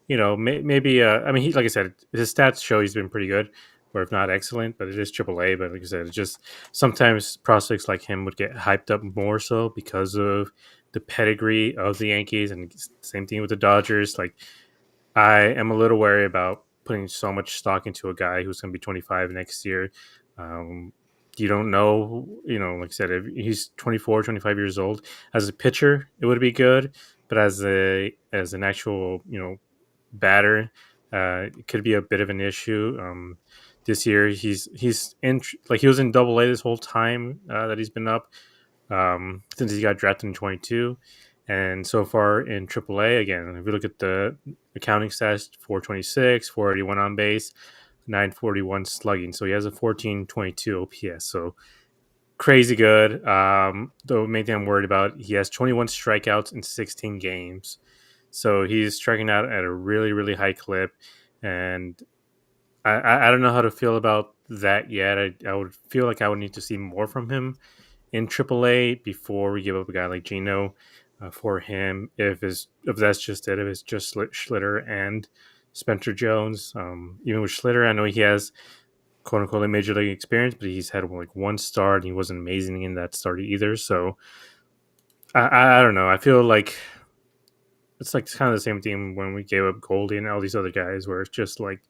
Speaker 3: maybe. I mean, he like I said, his stats show he's been pretty good, or if not excellent. But it is AAA. But like I said, it's just sometimes prospects like him would get hyped up more so because of the pedigree of the Yankees, and same thing with the Dodgers. Like I am a little wary about putting so much stock into a guy who's going to be 25 next year. Um, you don't know, like I said, if he's 24, 25 years old. As a pitcher, it would be good, but as an actual, batter, it could be a bit of an issue. This year, he's in like he was in Double A this whole time that he's been up since he got drafted in 22. And so far in AAA, again, if we look at the accounting stats, 426, 481 on base, 941 slugging. So he has a 1422 OPS. So crazy good. The main thing I'm worried about, he has 21 strikeouts in 16 games. So he's striking out at a really, really high clip. And I don't know how to feel about that yet. I would feel like I would need to see more from him in AAA before we give up a guy like Geno for him. If that's just it, if it's just Schlitter and Spencer Jones. Even with Schlitter, I know he has quote unquote major league experience, but he's had like one start and he wasn't amazing in that start either. So I don't know. I feel like it's like kind of the same thing when we gave up Goldie and all these other guys, where it's just like,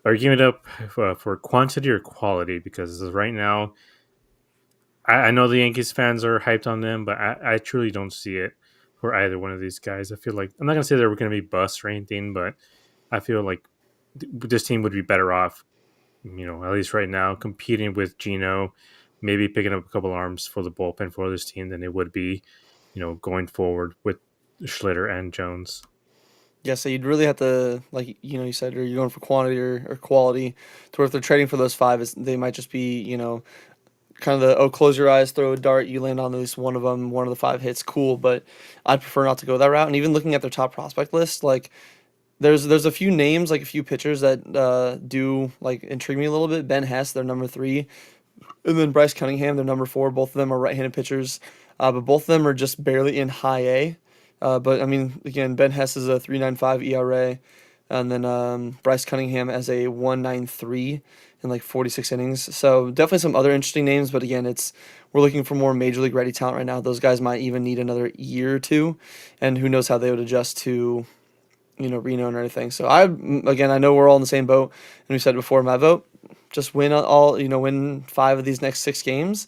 Speaker 3: are you giving it up for quantity or quality? Because right now, I know the Yankees fans are hyped on them, but I truly don't see it for either one of these guys. I feel like I'm not gonna say they're going to be bust or anything, but I feel like this team would be better off, at least right now, competing with Geno, maybe picking up a couple arms for the bullpen for this team than it would be, going forward with Schlitter and Jones.
Speaker 1: Yeah, so you'd really have to, like you said, or you're going for quantity or quality. To where if they're trading for those five, they might just be kind of the close your eyes, throw a dart, you land on at least one of them, one of the five hits, cool. But I'd prefer not to go that route. And even looking at their top prospect list, like there's a few names, like a few pitchers that do like intrigue me a little bit. Ben Hess, their number three, and then Bryce Cunningham, their number four. Both of them are right-handed pitchers, but both of them are just barely in high A. But I mean, again, Ben Hess is a 3.95 ERA, and then Bryce Cunningham as a 1.93 in like 46 innings. So definitely some other interesting names. But again, we're looking for more major league ready talent right now. Those guys might even need another year or two, and who knows how they would adjust to Reno and everything. So I know we're all in the same boat, and we said before, my vote, just win win 5 of these next 6 games,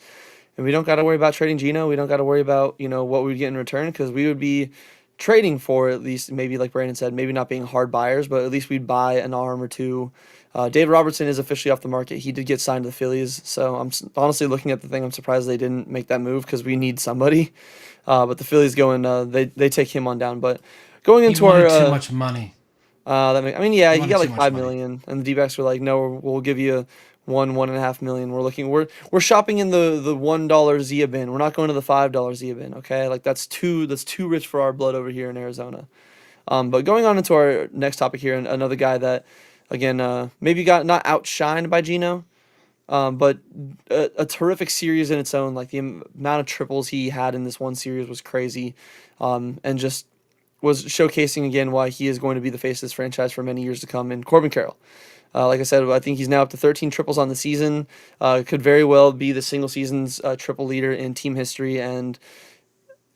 Speaker 1: and we don't got to worry about trading Geno. We don't got to worry about what we would get in return, because we would be trading for, at least maybe like Brandon said, maybe not being hard buyers, but at least we'd buy an arm or two. David Robertson is officially off the market. He did get signed to the Phillies, so I'm honestly looking at the thing. I'm surprised they didn't make that move, because we need somebody. But the Phillies they take him on down. But going
Speaker 2: He
Speaker 1: into our
Speaker 2: wanted too much money.
Speaker 1: yeah,
Speaker 2: He
Speaker 1: he
Speaker 2: wanted
Speaker 1: got
Speaker 2: too
Speaker 1: like
Speaker 2: much
Speaker 1: five
Speaker 2: money.
Speaker 1: million, and the D-backs were like, no, we'll give you 1.5 million. We're shopping in the $1 Zia bin. We're not going to the $5 Zia bin. Okay, like that's too rich for our blood over here in Arizona. But going on into our next topic here, and another guy that, again, maybe got not outshined by Geno, but a terrific series in its own. Like the amount of triples he had in this one series was crazy, and just was showcasing again why he is going to be the face of this franchise for many years to come. And Corbin Carroll, like I said, I think he's now up to 13 triples on the season. Could very well be the single season's triple leader in team history. And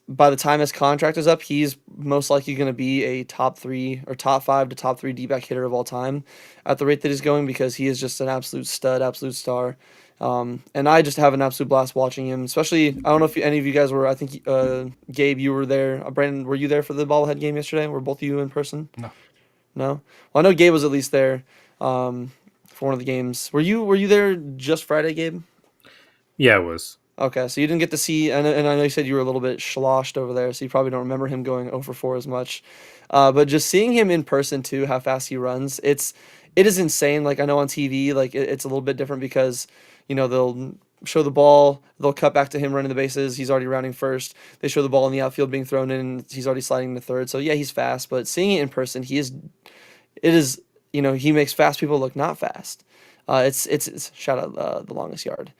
Speaker 1: by the time his contract is up, he's most likely going to be a top 3 or top 5 to top 3 D-back hitter of all time at the rate that he's going, because he is just an absolute stud, absolute star. And I just have an absolute blast watching him, especially, I don't know if any of you guys were, I think, Gabe, you were there. Brandon, were you there for the bobblehead game yesterday? Were both of you in person?
Speaker 2: No.
Speaker 1: No? Well, I know Gabe was at least there for one of the games. Were you there just Friday, Gabe?
Speaker 3: Yeah, it was.
Speaker 1: Okay, so you didn't get to see, and I know you said you were a little bit sloshed over there, so you probably don't remember him going over 4 as much. But just seeing him in person too, how fast he runs, it is insane. Like I know on TV, like it's a little bit different because, they'll show the ball, they'll cut back to him running the bases, he's already rounding first. They show the ball in the outfield being thrown in, he's already sliding to third. So yeah, he's fast, but seeing it in person, it is, he makes fast people look not fast. It's shout out the longest yard.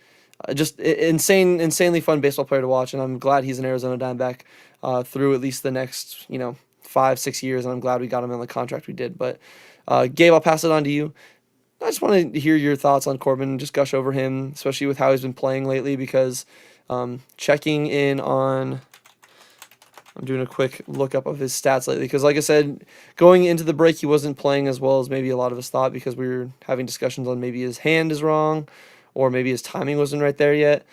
Speaker 1: Just insanely fun baseball player to watch, and I'm glad he's an Arizona Diamondback through at least the next 5-6 years, and I'm glad we got him in the contract we did. But Gabe, I'll pass it on to you. I just want to hear your thoughts on Corbin, just gush over him, especially with how he's been playing lately. Because checking in on, I'm doing a quick lookup of his stats lately. Because like I said, going into the break, he wasn't playing as well as maybe a lot of us thought, because we were having discussions on maybe his hand is wrong, or maybe his timing wasn't right there yet.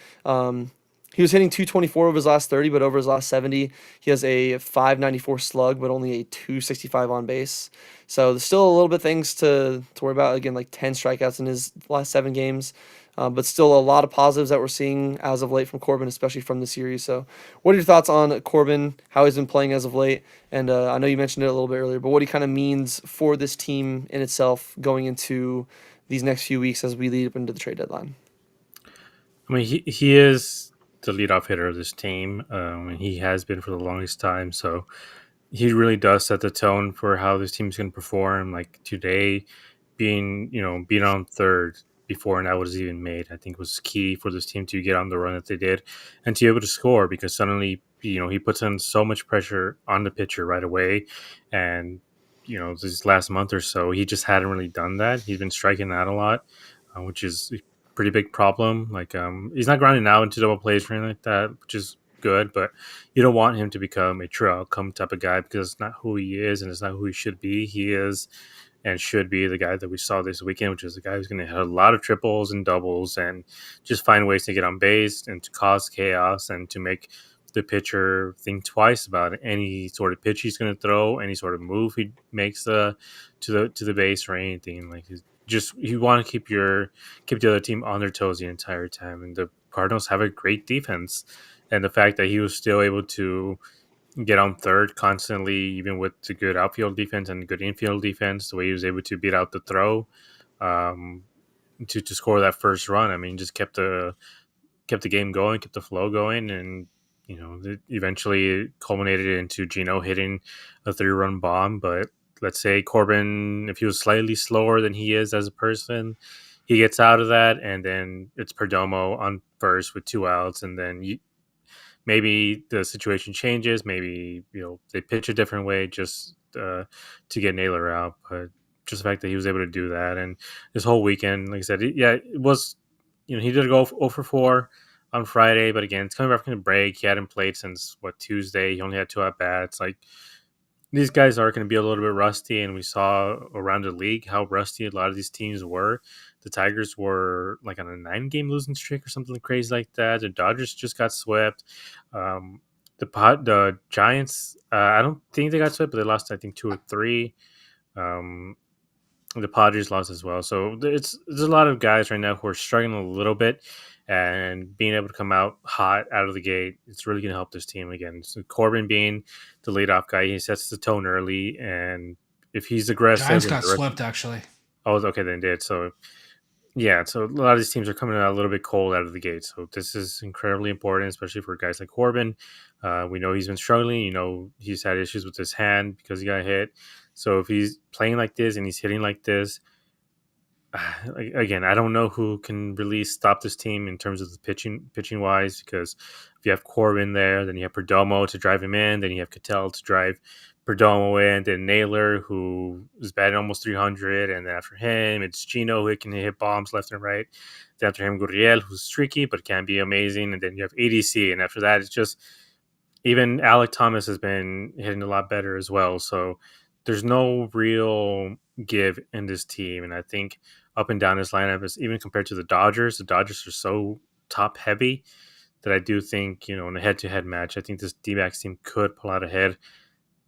Speaker 1: He was hitting 224 over his last 30, but over his last 70, he has a 594 slug, but only a 265 on base. So there's still a little bit things to worry about. Again, like 10 strikeouts in his last 7 games, but still a lot of positives that we're seeing as of late from Corbin, especially from the series. So what are your thoughts on Corbin, how he's been playing as of late? And I know you mentioned it a little bit earlier, but what he kind of means for this team in itself going into these next few weeks as we lead up into the trade deadline?
Speaker 3: I mean, he is the leadoff hitter of this team, and he has been for the longest time. So he really does set the tone for how this team's going to perform. Like today, being on third before an out was even made, I think was key for this team to get on the run that they did and to be able to score because suddenly he puts in so much pressure on the pitcher right away, and this last month or so he just hadn't really done that. He's been striking out a lot, which is a pretty big problem. Like he's not grounding out into double plays or anything like that, which is good, but you don't want him to become a true outcome type of guy because it's not who he is and it's not who he should be. He is and should be the guy that we saw this weekend, which is the guy who's going to hit a lot of triples and doubles and just find ways to get on base and to cause chaos and to make the pitcher think twice about any sort of pitch he's going to throw, any sort of move he makes to the base or anything. Like just you want to keep the other team on their toes the entire time, and the Cardinals have a great defense, and the fact that he was still able to get on third constantly, even with the good outfield defense and good infield defense, the way he was able to beat out the throw um, to score that first run. I mean, just kept the game going, kept the flow going, and it eventually culminated into Geno hitting a 3-run bomb. But let's say Corbin, if he was slightly slower than he is as a person, he gets out of that, and then it's Perdomo on first with 2 outs, and then maybe the situation changes. Maybe they pitch a different way just to get Naylor out. But just the fact that he was able to do that, and this whole weekend, like I said, it was. He did go 0 for 4 on Friday, but again, it's coming back from the break. He hadn't played since Tuesday. He only had 2 at bats. Like these guys are going to be a little bit rusty, and we saw around the league how rusty a lot of these teams were. The Tigers were like on a 9-game losing streak or something crazy like that. The Dodgers just got swept. Um, the Giants, I don't think they got swept, but they lost I think 2 or 3. Um, the Padres lost as well. So there's a lot of guys right now who are struggling a little bit, and being able to come out hot out of the gate, it's really going to help this team again. So Corbin being the leadoff guy, he sets the tone early, and if he's aggressive,
Speaker 2: Giants got swept actually.
Speaker 3: oh, okay, then did. So yeah, so a lot of these teams are coming out a little bit cold out of the gate. So this is incredibly important, especially for guys like Corbin. We know he's been struggling. He's had issues with his hand because he got hit. So if he's playing like this and he's hitting like this, again, I don't know who can really stop this team in terms of the pitching wise, because if you have Corbin there, then you have Perdomo to drive him in, then you have Cattell to drive Perdomo in, then Naylor, who is batting almost 300, and then after him, it's Geno, who can hit bombs left and right. Then after him, Gurriel, who's streaky but can be amazing, and then you have ADC, and after that, it's just even Alec Thomas has been hitting a lot better as well. So there's no real give in this team, and I think up and down this lineup is even compared to the Dodgers are so top heavy that I do think in a head-to-head match, I think this DBacks team could pull out ahead.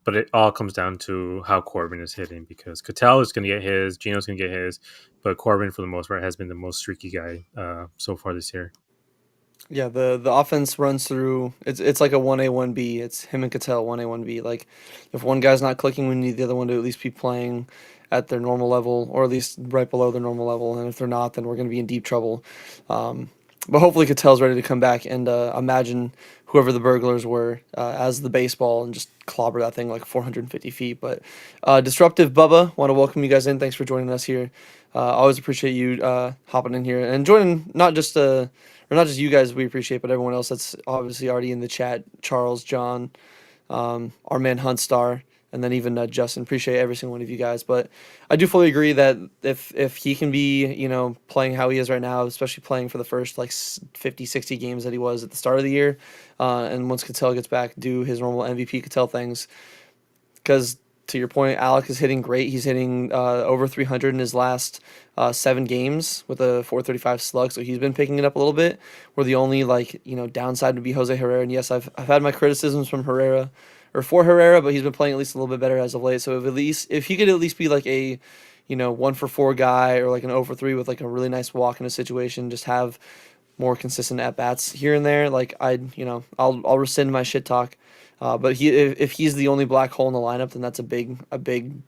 Speaker 3: But it all comes down to how Corbin is hitting, because Cattell is going to get his, Geno's going to get his, but Corbin for the most part has been the most streaky guy so far this year.
Speaker 1: Yeah, the offense runs through. It's like a 1A 1B. It's him and Cattell 1A 1B. Like if one guy's not clicking, we need the other one to at least be playing at their normal level, or at least right below their normal level. And if they're not, then we're going to be in deep trouble. But hopefully Cattell's ready to come back and imagine whoever the burglars were as the baseball and just clobber that thing like 450 feet. But Disruptive Bubba, want to welcome you guys in. Thanks for joining us here. Always appreciate you hopping in here and joining not just you guys we appreciate, but everyone else that's obviously already in the chat. Charles, John, our man Hunt Star, and then even Justin. Appreciate every single one of you guys. But I do fully agree that if he can be, playing how he is right now, especially playing for the first like 50, 60 games that he was at the start of the year, and once Cattell gets back, do his normal MVP Cattell things. Because to your point, Alec is hitting great. He's hitting over 300 in his last 7 games with a 435 slug, so he's been picking it up a little bit. Where the only downside would be Jose Herrera, and yes, I've had my criticisms from Herrera or for Herrera, but he's been playing at least a little bit better as of late. So if he could at least be like a 1 for 4 guy, or like an 0 for 3 with like a really nice walk in a situation, just have more consistent at bats here and there. Like I'll rescind my shit talk. But if he's the only black hole in the lineup, then that's a big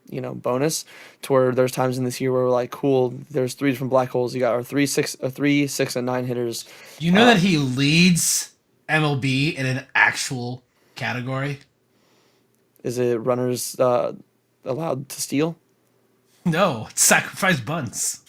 Speaker 1: bonus to where there's times in this year where we're like, cool, there's 3 different black holes. You got our 3, 6, and 9 hitters.
Speaker 2: You know that he leads MLB in an actual category?
Speaker 1: Is it runners allowed to steal?
Speaker 2: No, it's sacrifice bunts.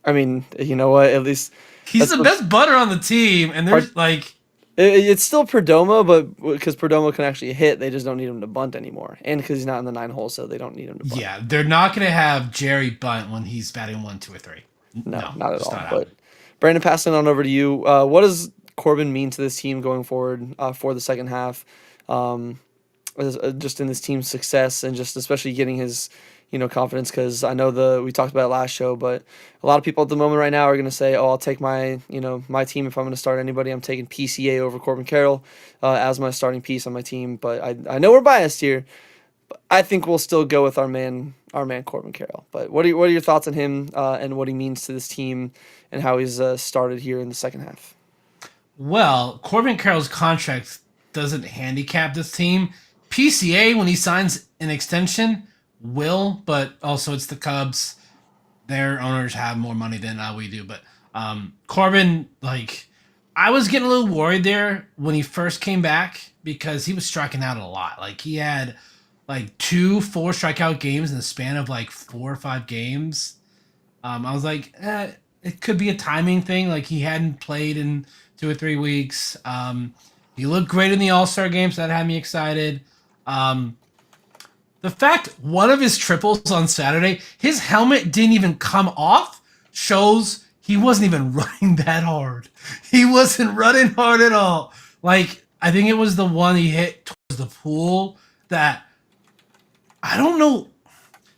Speaker 1: I mean, you know what? At least
Speaker 2: He's the best butter on the team, and there's like
Speaker 1: it's still Perdomo, but because Perdomo can actually hit, they just don't need him to bunt anymore, and because he's not in the 9 hole, so they don't need him to bunt.
Speaker 2: Yeah, they're not going to have Jerry bunt when he's batting 1, 2, or 3.
Speaker 1: No, not at all.
Speaker 2: Not
Speaker 1: But Brandon, passing on over to you. What does Corbin mean to this team going forward for the second half? Just in this team's success and just especially getting his confidence, because I know we talked about it last show, but a lot of people at the moment right now are going to say, oh, I'll take my team if I'm going to start anybody. I'm taking PCA over Corbin Carroll as my starting piece on my team, but I know we're biased here, but I think we'll still go with our man Corbin Carroll. But what are your thoughts on him and what he means to this team and how he's started here in the second half?
Speaker 2: Well, Corbin Carroll's contract doesn't handicap this team. PCA, when he signs an extension, will, but also it's the Cubs. Their owners have more money than we do. But Corbin, I was getting a little worried there when he first came back because he was striking out a lot. He had 2 4 strikeout games in the span of 4 or 5 games. I was like, it could be a timing thing. He hadn't played in 2 or 3 weeks. He looked great in the All-Star game, so that had me excited. The fact one of his triples on Saturday, his helmet didn't even come off, shows he wasn't even running that hard. He wasn't running hard at all. I think it was the one he hit towards the pool that, I don't know.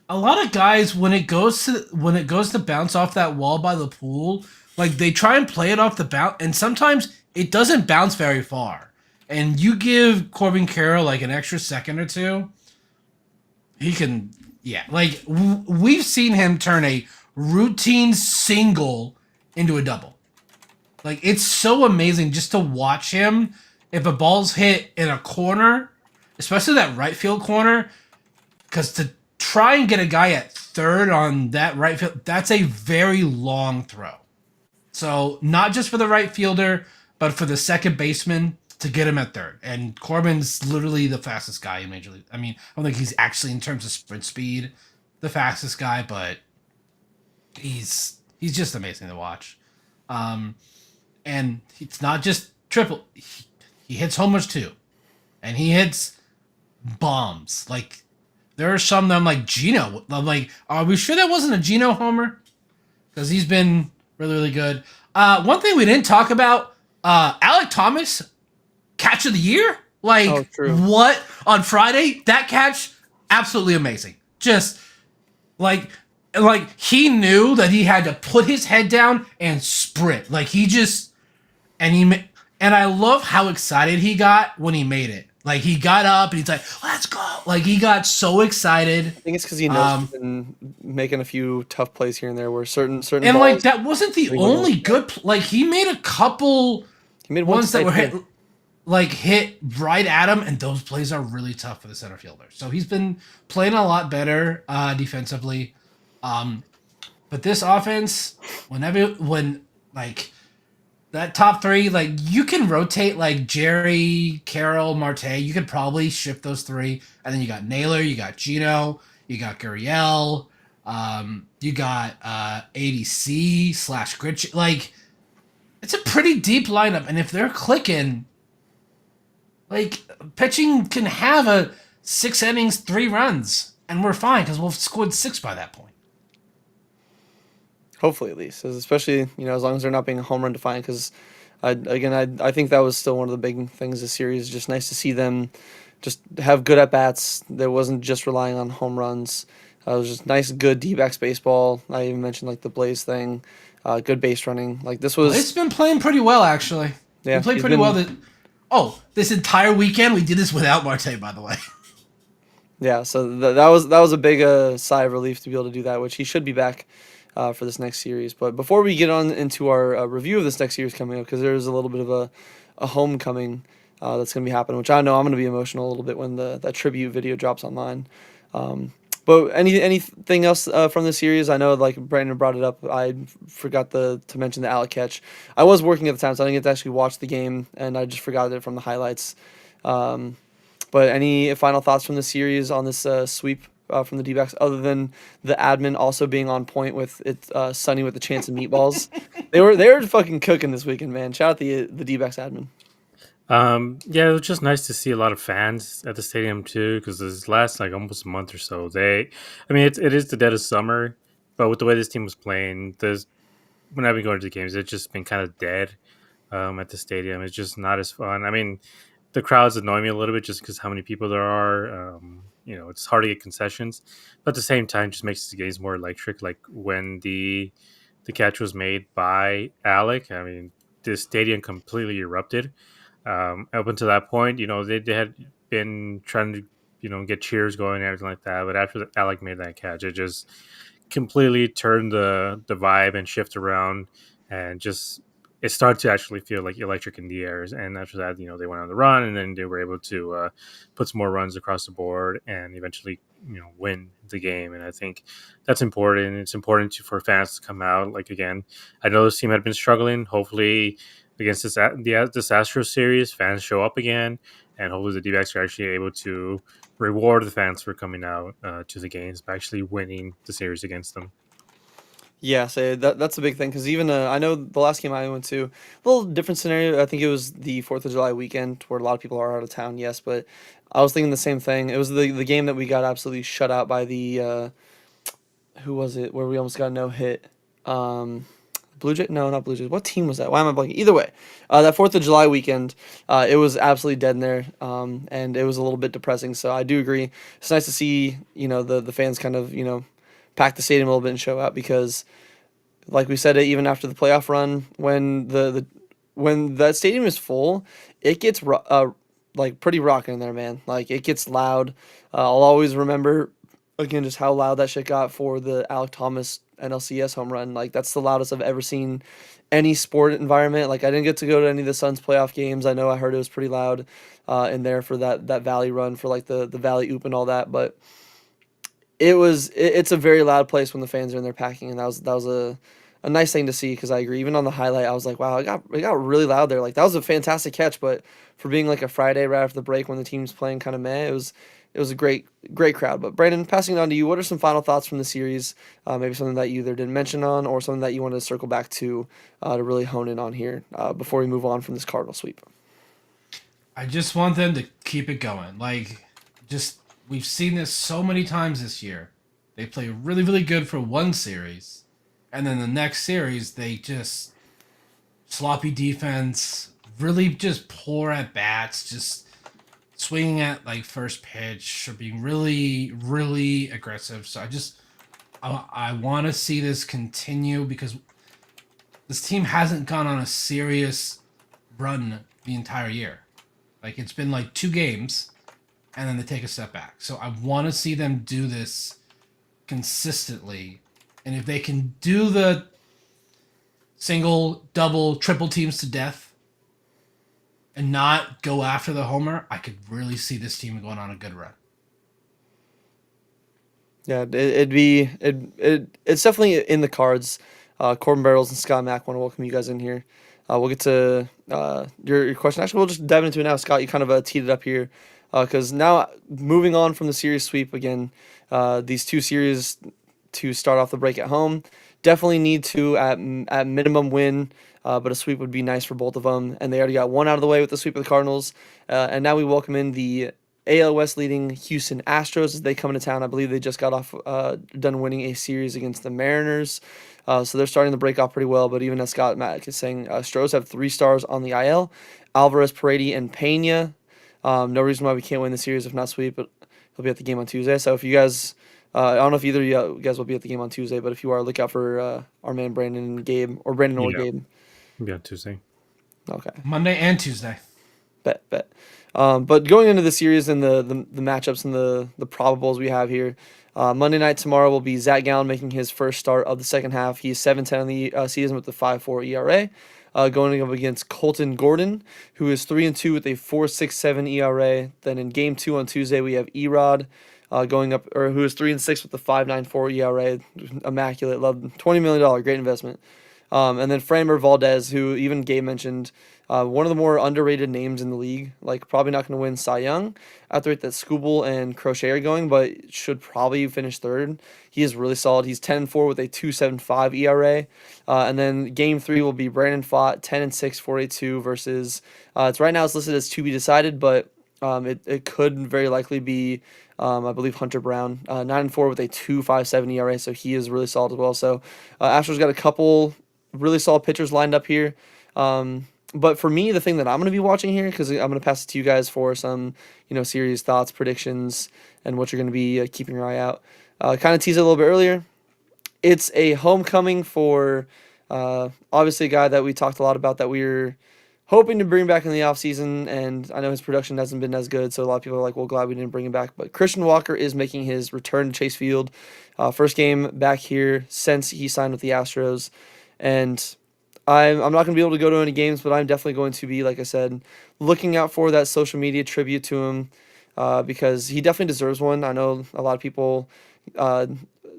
Speaker 2: A lot of guys, when it goes to bounce off that wall by the pool, they try and play it off the bounce, and sometimes it doesn't bounce very far. And you give Corbin Carroll an extra second or two, he can, we've seen him turn a routine single into a double. It's so amazing just to watch him. If a ball's hit in a corner, especially that right field corner, because to try and get a guy at third on that right field, that's a very long throw. So not just for the right fielder, but for the second baseman to get him at third. And Corbin's literally the fastest guy in Major League. I mean, I don't think he's actually, in terms of sprint speed, the fastest guy, but he's just amazing to watch. And it's not just triple. He hits homers too. And he hits bombs. There are some that I'm like, Geno. I'm like, are we sure that wasn't a Geno homer? Because he's been really, really good. One thing we didn't talk about, Alec Thomas, catch of the year? What? On Friday? That catch, absolutely amazing. Just, he knew that he had to put his head down and sprint. And I love how excited he got when he made it. He got up and he's like, let's go. He got so excited.
Speaker 1: I think it's because he knows he's been making a few tough plays here and there where certain
Speaker 2: and
Speaker 1: balls,
Speaker 2: that wasn't the only good he made a couple ones that were hit right at him, and those plays are really tough for the center fielder. So he's been playing a lot better defensively. But this offense, when that top three, you can rotate Jerry, Carroll, Marte. You could probably shift those 3. And then you got Naylor, you got Geno, you got Gurriel, you got ADC / Gritch. It's a pretty deep lineup. And if they're clicking, pitching can have a 6 innings, 3 runs. And we're fine because we'll have scored 6 by that point.
Speaker 1: Hopefully, at least, especially as long as they're not being home run defiant. Because I think that was still one of the big things this series. Just nice to see them just have good at bats. That wasn't just relying on home runs. It was just nice, good DBacks baseball. I even mentioned the Blaze thing, good base running. This was.
Speaker 2: It's been playing pretty well, actually.
Speaker 1: Yeah,
Speaker 2: he played pretty well. This entire weekend we did this without Marte, by the way.
Speaker 1: Yeah, so that was a big sigh of relief to be able to do that, which he should be back for this next series. But before we get on into our review of this next series coming up, because there's a little bit of a homecoming that's going to be happening, which I know I'm going to be emotional a little bit when that tribute video drops online. But anything else from the series? I know like Brandon brought it up. I forgot to mention the Alec catch. I was working at the time, so I didn't get to actually watch the game, and I just forgot it from the highlights. Um, but any final thoughts from the series on this sweep from the D-backs, other than the admin also being on point with it, Sunny with the chance of meatballs? They were fucking cooking this weekend, man. Shout out the D-backs admin.
Speaker 3: Yeah, it was just nice to see a lot of fans at the stadium too, because this last like almost a month or so, I mean, it is the dead of summer, but with the way this team was playing, there's when I've been going to the games, it's just been kind of dead at the stadium. It's just not as fun. I mean, the crowds annoy me a little bit just because how many people there are. It's hard to get concessions, but at the same time, just makes the games more electric. Like when the catch was made by Alec, I mean, the stadium completely erupted. Up until that point, they had been trying to, get cheers going and everything like that. But after Alec made that catch, it just completely turned the vibe and shift around, and just it started to actually feel like electric in the air. And after that, they went on the run, and then they were able to put some more runs across the board and eventually, win the game. And I think that's important. It's important for fans to come out. Like, again, I know this team had been struggling. Hopefully against this Astros series, fans show up again, and hopefully the D-backs are actually able to reward the fans for coming out to the games by actually winning the series against them.
Speaker 1: Yeah, so that's a big thing because even I know the last game I went to, a little different scenario. I think it was the Fourth of July weekend where a lot of people are out of town. Yes, but I was thinking the same thing. It was the game that we got absolutely shut out by the who was it? Where we almost got no hit. Um, Blue Jays? No, not Blue Jays. What team was that? Why am I blanking? Either way, that Fourth of July weekend, it was absolutely dead in there, and it was a little bit depressing. So I do agree. It's nice to see the fans kind of pack the stadium a little bit and show out because, like we said, even after the playoff run, when that stadium is full, it gets like pretty rocking in there, man. Like it gets loud. I'll always remember again just how loud that shit got for the Alec Thomas NLCS home run. Like that's the loudest I've ever seen any sport environment. Like I didn't get to go to any of the Suns playoff games. I know I heard it was pretty loud in there for that Valley run for like the Valley Oop and all that, but it's a very loud place when the fans are in there packing, and that was a nice thing to see because I agree. Even on the highlight, I was like, wow, it got really loud there. Like that was a fantastic catch, but for being like a Friday right after the break when the team's playing kind of meh, it was a great crowd. But Brandon, passing it on to you, what are some final thoughts from the series? Maybe something that you either didn't mention on or something that you wanted to circle back to really hone in on here before we move on from this Cardinal sweep.
Speaker 2: I just want them to keep it going. Like, just we've seen this so many times this year. They play really, really good for one series, and then the next series they just sloppy defense, really just poor at bats, just swinging at like first pitch or being really, really aggressive. So I want to see this continue because this team hasn't gone on a serious run the entire year. Like it's been like 2 games and then they take a step back. So I want to see them do this consistently. And if they can do the single, double, triple teams to death and not go after the homer, I could really see this team going on a good run.
Speaker 1: Yeah, it's definitely in the cards. Corbin Barrels and Scott Mack want to welcome you guys in here. We'll get to your question. Actually, we'll just dive into it now. Scott, you kind of teed it up here because now moving on from the series sweep again, these two series to start off the break at home definitely need to at minimum win. But a sweep would be nice for both of them, and they already got one out of the way with the sweep of the Cardinals, and now we welcome in the AL West leading Houston Astros as they come into town. I believe they just got off done winning a series against the Mariners. So they're starting to break off pretty well. But even as Scott Mack is saying, Astros have 3 stars on the IL: Alvarez, Paredes, and Pena. No reason why we can't win the series if not sweep, but he'll be at the game on Tuesday. So if you guys, I don't know if either of you guys will be at the game on Tuesday, but if you are, look out for our man Brandon and Gabe, or Brandon or
Speaker 3: Yeah,
Speaker 1: Gabe.
Speaker 3: yeah, Tuesday.
Speaker 1: Okay.
Speaker 2: Monday and Tuesday.
Speaker 1: Bet. But going into the series and the matchups and the probables we have here, Monday night tomorrow will be Zach Gallen making his first start of the second half. He's 7-10 on the season with the 5.4 ERA. Going up against Colton Gordon, who is 3-2 with a 4.67 ERA. Then in Game 2 on Tuesday, we have Erod going up, or who is 3-6 with the 5.94 ERA, immaculate. Love $20 million, great investment. And then Framber Valdez, who even Gabe mentioned, one of the more underrated names in the league. Like probably not going to win Cy Young at the rate that Skubal and Crochet are going, but should probably finish third. He is really solid. He's 10-4 with a 2.75 ERA. And then game three will be Brandon Fott, 10-6, 4.82 versus. It's right now it's listed as to be decided, but it could very likely be. I believe Hunter Brown, 9-4 with a 2.57 ERA, so he is really solid as well. So Astros got a couple really solid pitchers lined up here. But for me, the thing that I'm going to be watching here, because I'm going to pass it to you guys for some, series thoughts, predictions, and what you're going to be keeping your eye out. Kind of teased it a little bit earlier. It's a homecoming for obviously a guy that we talked a lot about that we're hoping to bring back in the offseason, and I know his production hasn't been as good, so a lot of people are like, well, glad we didn't bring him back. But Christian Walker is making his return to Chase Field. First game back here since he signed with the Astros. And I'm not going to be able to go to any games, but I'm definitely going to be, like I said, looking out for that social media tribute to him because he definitely deserves one. I know a lot of people uh,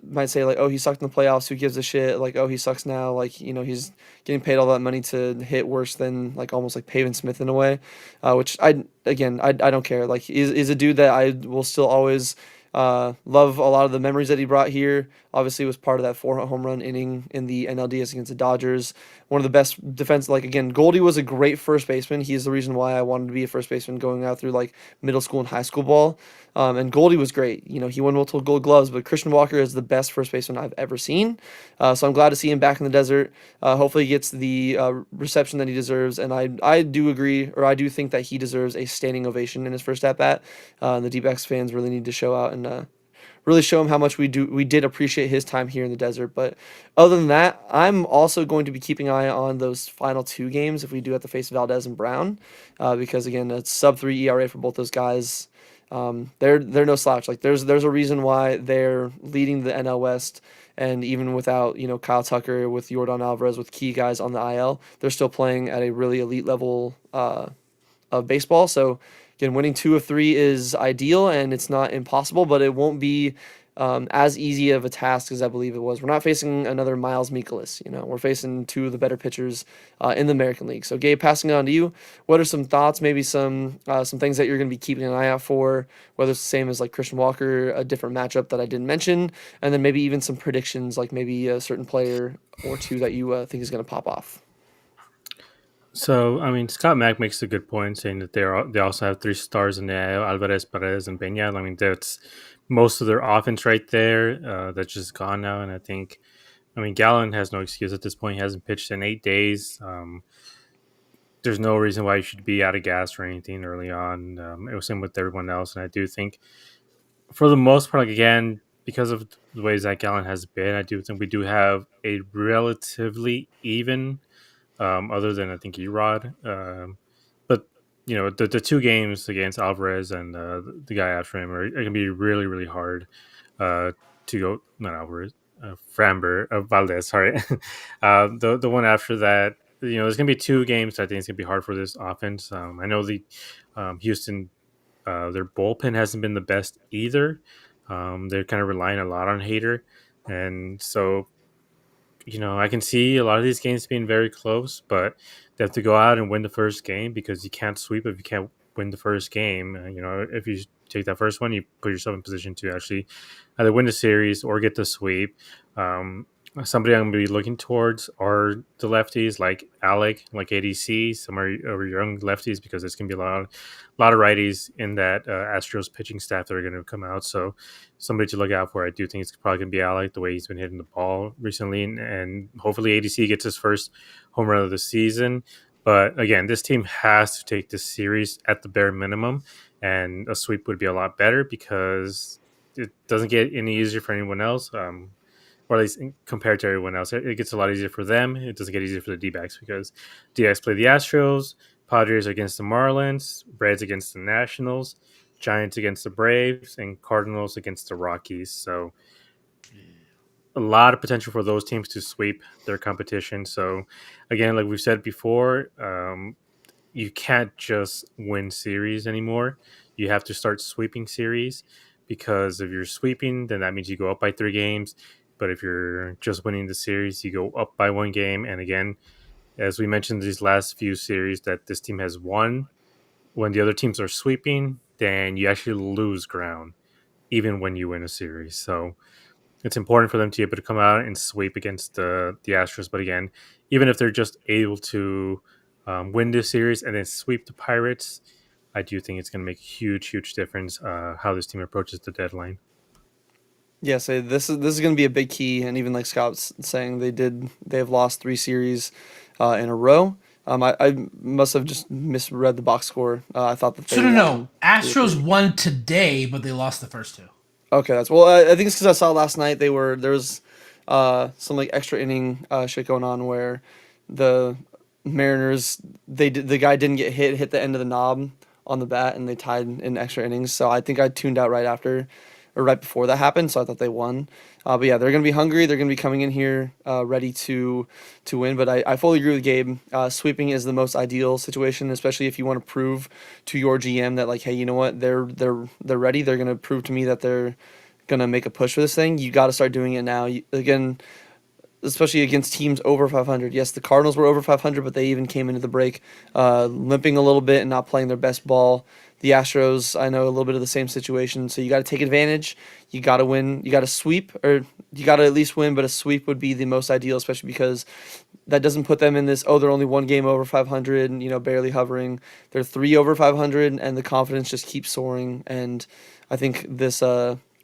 Speaker 1: might say, like, oh, he sucked in the playoffs. Who gives a shit? Like, oh, he sucks now. Like, he's getting paid all that money to hit worse than, like, almost like Pavin Smith in a way, which I don't care. Like, he's a dude that I will still always love a lot of the memories that he brought here. Obviously, was part of that 4 home run inning in the NLDS against the Dodgers. One of the best defense. Like again, Goldie was a great first baseman. He's the reason why I wanted to be a first baseman going out through like middle school and high school ball. And Goldie was great. He won multiple Gold Gloves, but Christian Walker is the best first baseman I've ever seen. So I'm glad to see him back in the desert. Hopefully, he gets the reception that he deserves. And I do agree, or I do think that he deserves a standing ovation in his first at bat. The D-backs fans really need to show out and really show him how much we did appreciate his time here in the desert. But other than that, I'm also going to be keeping an eye on those final 2 games if we do have to face Valdez and Brown, because again, it's sub 3 ERA for both those guys. They're no slouch. Like there's a reason why they're leading the NL West. And even without, Kyle Tucker, with Yordan Alvarez, with key guys on the IL, they're still playing at a really elite level of baseball. So again, winning 2 of 3 is ideal, and it's not impossible, but it won't be as easy of a task as I believe it was. We're not facing another Miles Mikolas. We're facing 2 of the better pitchers in the American League. So, Gabe, passing it on to you. What are some thoughts? Maybe some things that you're going to be keeping an eye out for. Whether it's the same as like Christian Walker, a different matchup that I didn't mention, and then maybe even some predictions, like maybe a certain player or 2 that you think is going to pop off.
Speaker 3: So, I mean, Scott Mack makes a good point saying that they also have 3 stars in there, Alvarez, Perez, and Peña. I mean, that's most of their offense right there. That's just gone now. And I mean, Gallen has no excuse at this point. He hasn't pitched in 8 days. There's no reason why you should be out of gas or anything early on. It was same with everyone else. And I do think, for the most part, like, again, because of the way Zach Gallen has been, I do think we do have a relatively even other than I think Erod. But the 2 games against Alvarez and the guy after him are going to be really, really hard to go. Not Alvarez, Framber, Valdez. Sorry, the one after that. There's going to be 2 games. I think it's going to be hard for this offense. I know the Houston, their bullpen hasn't been the best either. They're kind of relying a lot on Hader, and so I can see a lot of these games being very close, but they have to go out and win the first game because you can't sweep if you can't win the first game. If you take that first one, you put yourself in position to actually either win the series or get the sweep. Somebody I'm going to be looking towards are the lefties like Alec, like ADC, some are young lefties because there's going to be a lot of righties in that Astros pitching staff that are going to come out. So somebody to look out for. I do think it's probably going to be Alec, the way he's been hitting the ball recently, and hopefully ADC gets his first home run of the season. But again, this team has to take this series at the bare minimum, and a sweep would be a lot better because it doesn't get any easier for anyone else. Or at least compared to everyone else, it gets a lot easier for them. It doesn't get easier for the D-backs because D-backs play the Astros, Padres against the Marlins, Reds against the Nationals, Giants against the Braves, and Cardinals against the Rockies. So a lot of potential for those teams to sweep their competition. So again, like we've said before, you can't just win series anymore. You have to start sweeping series. because if you're sweeping, then that means you go up by 3 games. But if you're just winning the series, you go up by 1 game. And again, as we mentioned these last few series, that this team has won when the other teams are sweeping, then you actually lose ground, even when you win a series. So it's important for them to be able to come out and sweep against the Astros. But again, even if they're just able to win this series and then sweep the Pirates, I do think it's going to make a huge, huge difference how this team approaches the deadline.
Speaker 1: Yeah, so this is going to be a big key, and even like Scott's saying, they've lost 3 series in a row. I must have just misread the box score. I thought that
Speaker 2: So
Speaker 1: they
Speaker 2: no.
Speaker 1: won 2 or 3.
Speaker 2: Astros won today, but they lost the first two.
Speaker 1: Okay, that's well. I think it's because I saw last night there was some like extra inning shit going on where the Mariners the guy didn't get hit the end of the knob on the bat, and they tied in extra innings. So I think I tuned out right after or right before that happened. So I thought they won. But yeah, they're gonna be hungry. They're gonna be coming in here ready to win. But I fully agree with Gabe. Sweeping is the most ideal situation, especially if you want to prove to your GM that like, hey, you know what, they're ready. They're gonna prove to me that they're gonna make a push for this thing. You got to start doing it now. Again, especially against teams over 500. Yes, the Cardinals were over 500, but they even came into the break limping a little bit and not playing their best ball. The Astros, I know a little bit of the same situation. So you got to take advantage. You got to win. You got to sweep, or you got to at least win. But a sweep would be the most ideal, especially because that doesn't put them in this. Oh, they're only 1 game over 500. And, barely hovering. They're 3 over 500, and the confidence just keeps soaring. And I think this.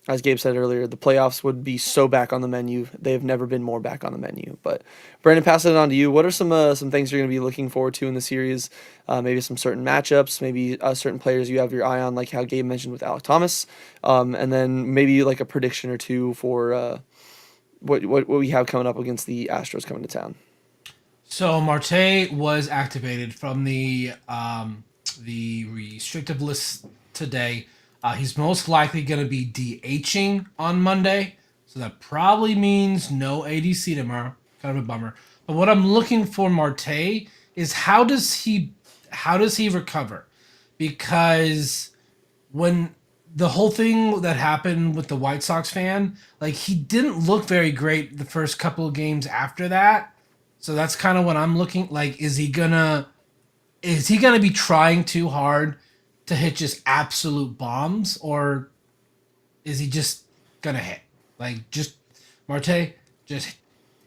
Speaker 1: As Gabe said earlier, the playoffs would be so back on the menu. They have never been more back on the menu. But Brandon, passing it on to you. What are some things you're going to be looking forward to in the series? Maybe some certain matchups, maybe certain players you have your eye on, like how Gabe mentioned with Alec Thomas, and then maybe like a prediction or two for what we have coming up against the Astros coming to town.
Speaker 2: So Marte was activated from the restrictive list today. He's most likely going to be DHing on Monday, so that probably means no ADC tomorrow. Kind of a bummer. But what I'm looking for Marte is how does he recover? Because when the whole thing that happened with the White Sox fan, like he didn't look very great the first couple of games after that. So that's kind of what I'm looking like. Is he gonna be trying too hard to hit just absolute bombs, or is he just gonna hit? Like, just Marte, just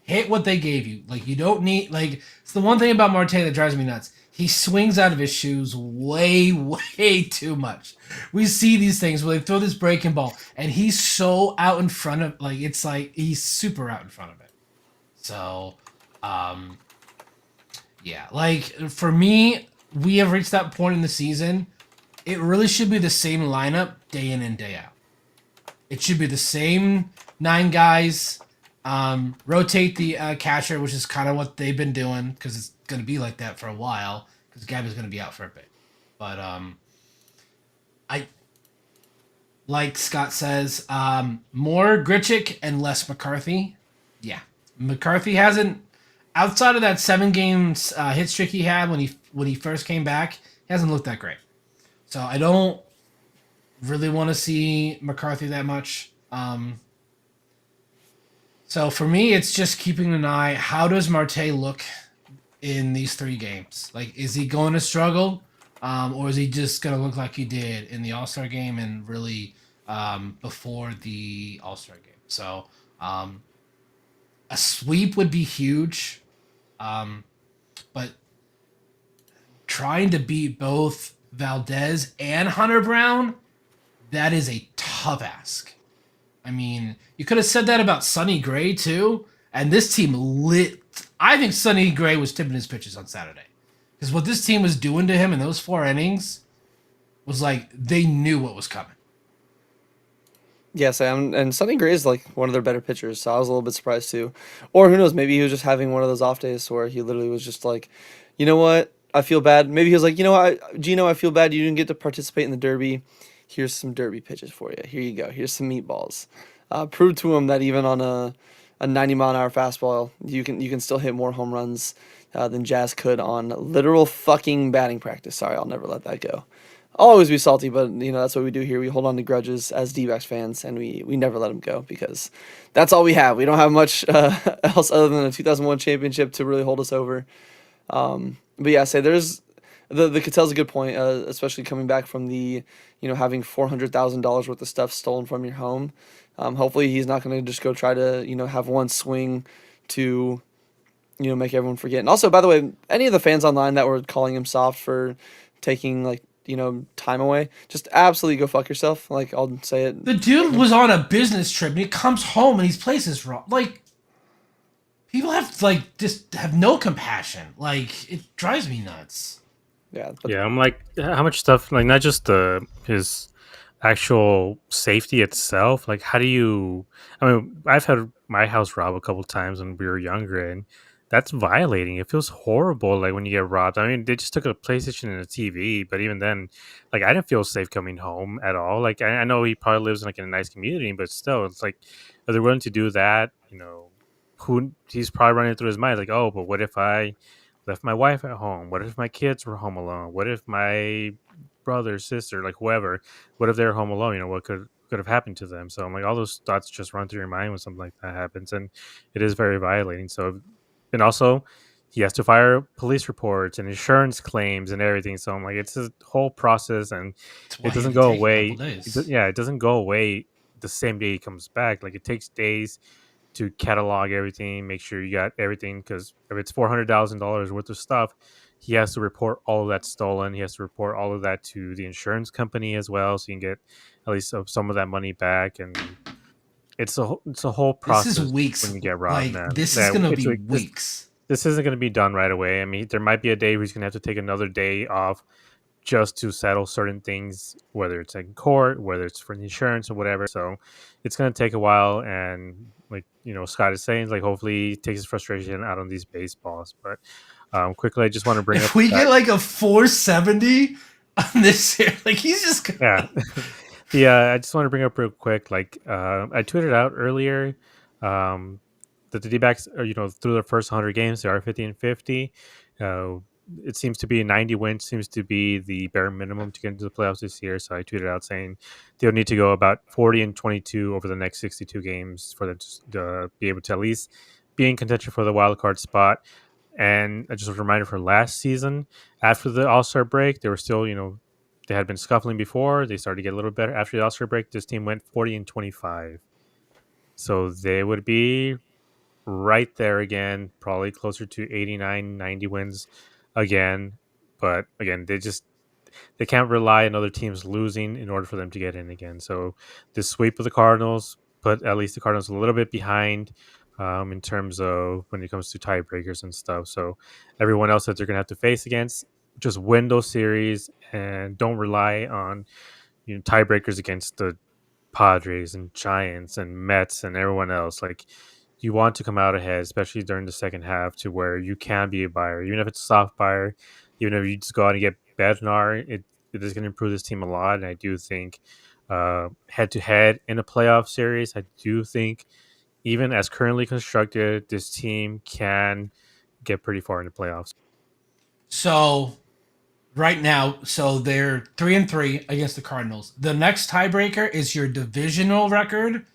Speaker 2: hit what they gave you. Like, you don't need, like, it's the one thing about Marte that drives me nuts. He swings out of his shoes way, way too much. We see these things where they throw this breaking ball, and he's so out in front of, like, it's like he's super out in front of it. So, yeah, like for me, we have reached that point in the season. It really should be the same lineup day in and day out. It should be the same 9 guys. Rotate the catcher, which is kind of what they've been doing because it's going to be like that for a while because Gabby's going to be out for a bit. But I like Scott says, more Grichuk and less McCarthy. Yeah, McCarthy hasn't outside of that 7 games hit streak he had when he first came back. He hasn't looked that great. So I don't really want to see McCarthy that much. So for me, it's just keeping an eye. How does Marte look in these 3 games? Like, is he going to struggle? Or is he just going to look like he did in the All-Star game and really before the All-Star game? So a sweep would be huge. But trying to beat both Valdez and Hunter Brown, that is a tough ask. I mean, you could have said that about Sonny Gray too, and this team lit. I think Sonny Gray was tipping his pitches on Saturday because what this team was doing to him in those 4 innings was like they knew what was coming.
Speaker 1: Yes, and Sonny Gray is like one of their better pitchers, so I was a little bit surprised too. Or who knows, maybe he was just having one of those off days where he literally was just like, you know what, I feel bad. Maybe he was like, you know what, Geno, I feel bad you didn't get to participate in the Derby. Here's some Derby pitches for you. Here you go. Here's some meatballs. Prove to him that even on a 90-mile-an-hour fastball, you can still hit more home runs than Jazz could on literal fucking batting practice. Sorry, I'll never let that go. I'll always be salty, but that's what we do here. We hold on to grudges as D-backs fans, and we never let them go because that's all we have. We don't have much else other than a 2001 championship to really hold us over. But yeah, say there's the Cattell's a good point, especially coming back from the having $400,000 worth of stuff stolen from your home. Hopefully he's not going to just go try to have one swing to make everyone forget. And also, by the way, any of the fans online that were calling him soft for taking like time away, just absolutely go fuck yourself. Like, I'll say it.
Speaker 2: The dude was on a business trip and he comes home and his place is wrong. Like, people have just have no compassion. Like, it drives me nuts.
Speaker 1: Yeah,
Speaker 3: Yeah, I'm like, how much stuff? Like, not just his actual safety itself. Like, how do you? I mean, I've had my house robbed a couple times when we were younger, and that's violating. It feels horrible. Like when you get robbed. I mean, they just took a PlayStation and a TV, but even then, like, I didn't feel safe coming home at all. Like, I know he probably lives in like in a nice community, but still, it's like, are they willing to do that? Who he's probably running through his mind, like, oh, but what if I left my wife at home? What if my kids were home alone? What if my brother, sister, like whoever, what if they're home alone? What could have happened to them? So I'm like, all those thoughts just run through your mind when something like that happens, and it is very violating. So, and also, he has to file police reports and insurance claims and everything. So I'm like, it's a whole process, and
Speaker 2: That's why
Speaker 3: it
Speaker 2: he had
Speaker 3: doesn't
Speaker 2: to
Speaker 3: go
Speaker 2: take a couple
Speaker 3: away.
Speaker 2: days.
Speaker 3: Yeah, it doesn't go away the same day he comes back. Like, it takes days to catalog everything, make sure you got everything. Because if it's $400,000 worth of stuff, he has to report all of that stolen. He has to report all of that to the insurance company as well, so you can get at least some of that money back. And it's a whole
Speaker 2: This is
Speaker 3: process when
Speaker 2: weeks.
Speaker 3: you get robbed,
Speaker 2: Like,
Speaker 3: man.
Speaker 2: this is
Speaker 3: Yeah,
Speaker 2: gonna
Speaker 3: it's
Speaker 2: be
Speaker 3: like
Speaker 2: weeks.
Speaker 3: this isn't going to be done right away. I mean, there might be a day where he's going to have to take another day off just to settle certain things, whether it's in court, whether it's for the insurance or whatever. So it's going to take a while. And like, Scott is saying, like, hopefully he takes his frustration out on these baseballs. But quickly, I just want to bring up
Speaker 2: If we
Speaker 3: that.
Speaker 2: get like a 470 on this year, like he's just
Speaker 3: Yeah.
Speaker 2: gonna.
Speaker 3: Yeah, I just want to bring up real quick. Like, I tweeted out earlier that the D-backs are, through their first 100 games, they are 50-50. Uh, it seems to be 90 wins seems to be the bare minimum to get into the playoffs this year. So I tweeted out saying they'll need to go about 40-22 over the next 62 games for them to be able to at least be in contention for the wild card spot. And just a reminder for last season, after the All-Star break, they were still, they had been scuffling before. They started to get a little better. After the All-Star break, this team went 40-25. So they would be right there again, probably closer to 89, 90 wins again. But again, they can't rely on other teams losing in order for them to get in again. So this sweep of the Cardinals put at least the Cardinals a little bit behind in terms of when it comes to tiebreakers and stuff. So everyone else that they're going to have to face against, just win those series and don't rely on tiebreakers against the Padres and Giants and Mets and everyone else. Like, you want to come out ahead, especially during the second half, to where you can be a buyer, even if it's a soft buyer, even if you just go out and get Bednar, it is going to improve this team a lot. And I do think head to head in a playoff series, I do think even as currently constructed, this team can get pretty far in the playoffs.
Speaker 2: So right now, so they're 3-3 against the Cardinals. The next tiebreaker is your divisional record.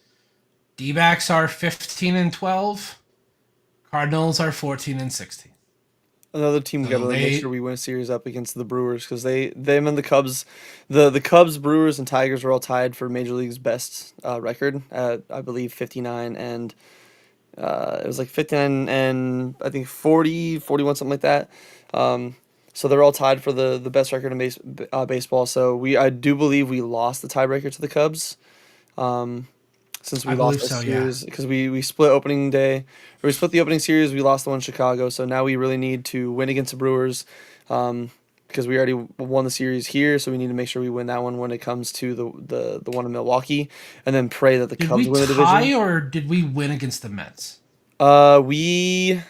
Speaker 2: D-backs are 15-12. Cardinals are 14-16.
Speaker 1: Another team got
Speaker 2: So
Speaker 1: to make
Speaker 2: they
Speaker 1: sure we win a series up against the Brewers because them and the Cubs, the Cubs, Brewers, and Tigers are all tied for Major League's best record at I believe 59 and it was like 59 and I think 40, 41, something like that. So they're all tied for the best record in baseball. So I do believe we lost the tiebreaker to the Cubs. Since we
Speaker 2: I
Speaker 1: lost
Speaker 2: believe
Speaker 1: our
Speaker 2: so, yeah.
Speaker 1: series because we split opening day, or we split the opening series. We lost the one in Chicago, so now we really need to win against the Brewers, because we already won the series here. So we need to make sure we win that one when it comes to the one in Milwaukee, and then pray that the
Speaker 2: Did
Speaker 1: Cubs
Speaker 2: we
Speaker 1: win the
Speaker 2: tie
Speaker 1: division.
Speaker 2: or did we win against the Mets?
Speaker 1: We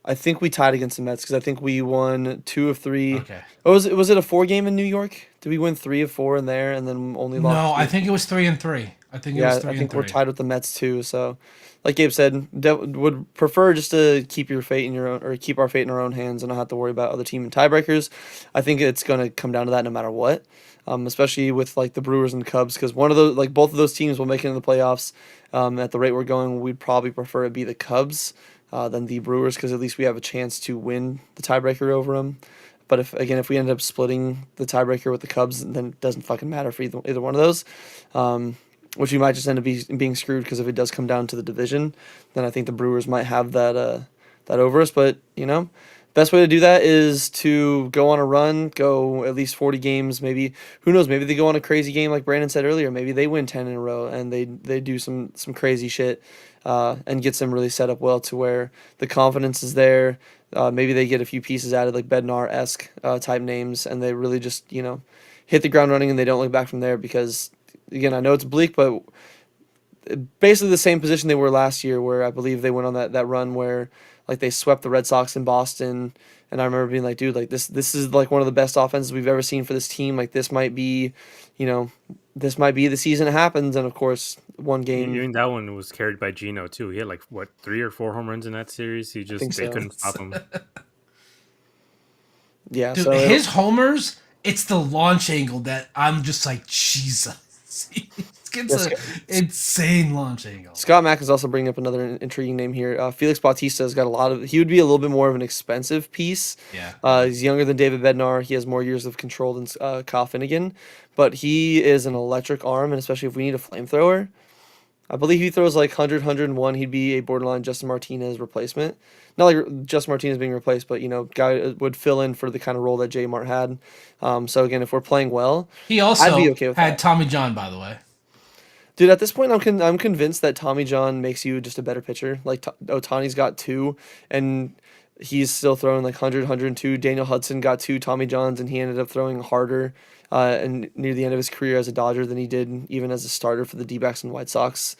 Speaker 1: I think we tied against the Mets because I think we won 2 of 3.
Speaker 2: Okay.
Speaker 1: Oh, was it a 4 game in New York? Did we win 3 of 4 in there and then only lost
Speaker 2: No, I
Speaker 1: 2?
Speaker 2: think it was 3-3. I think it was
Speaker 1: Yeah, I
Speaker 2: three and
Speaker 1: think we're
Speaker 2: three.
Speaker 1: tied with the Mets too. So, like Gabe said, would prefer just to keep your fate in your own, or keep our fate in our own hands, and not have to worry about other team and tiebreakers. I think it's going to come down to that no matter what. Especially with like the Brewers and the Cubs, because one of those, like both of those teams will make it in the playoffs. At the rate we're going, we'd probably prefer it be the Cubs than the Brewers, because at least we have a chance to win the tiebreaker over them. But if we end up splitting the tiebreaker with the Cubs, then it doesn't fucking matter for either one of those. Um, which we might just end up being screwed, because if it does come down to the division, then I think the Brewers might have that over us. But best way to do that is to go on a run, go at least 40 games, maybe. Who knows? Maybe they go on a crazy game like Brandon said earlier. Maybe they win 10 in a row and they do some crazy shit, and gets them really set up well to where the confidence is there. Maybe they get a few pieces added like Bednar-esque type names, and they really just hit the ground running, and they don't look back from there. Because again, I know it's bleak, but basically the same position they were last year, where I believe they went on that run where like they swept the Red Sox in Boston. And I remember being like, dude, like this is like one of the best offenses we've ever seen for this team. Like this might be, this might be the season it happens. And of course, one game,
Speaker 3: Even that one was carried by Geno too. He had like what 3 or 4 home runs in that series.
Speaker 1: I think
Speaker 3: They
Speaker 1: so.
Speaker 3: couldn't stop him.
Speaker 1: Yeah,
Speaker 2: Dude,
Speaker 1: so
Speaker 2: his homers, it's the launch angle that I'm just like, Jesus. He gets
Speaker 1: yes,
Speaker 2: an insane launch angle.
Speaker 1: Scott Mack is also bringing up another intriguing name here. Felix Bautista has got a lot of. He would be a little bit more of an expensive piece.
Speaker 2: Yeah.
Speaker 1: He's younger than David Bednar. He has more years of control than Kyle Finnegan, but he is an electric arm, and especially if we need a flamethrower, I believe he throws like 100, He'd be a borderline Justin Martinez replacement. Not like Justin Martinez being replaced, but guy would fill in for the kind of role that J Mart had. So again, if we're playing well,
Speaker 2: He
Speaker 1: I'd be
Speaker 2: also
Speaker 1: okay with
Speaker 2: had
Speaker 1: that.
Speaker 2: Tommy John, by the way.
Speaker 1: Dude, at this point, I'm convinced that Tommy John makes you just a better pitcher. Like Otani's got two, and he's still throwing like 100, Daniel Hudson got two Tommy Johns, and he ended up throwing harder and near the end of his career as a Dodger than he did even as a starter for the D-backs and White Sox.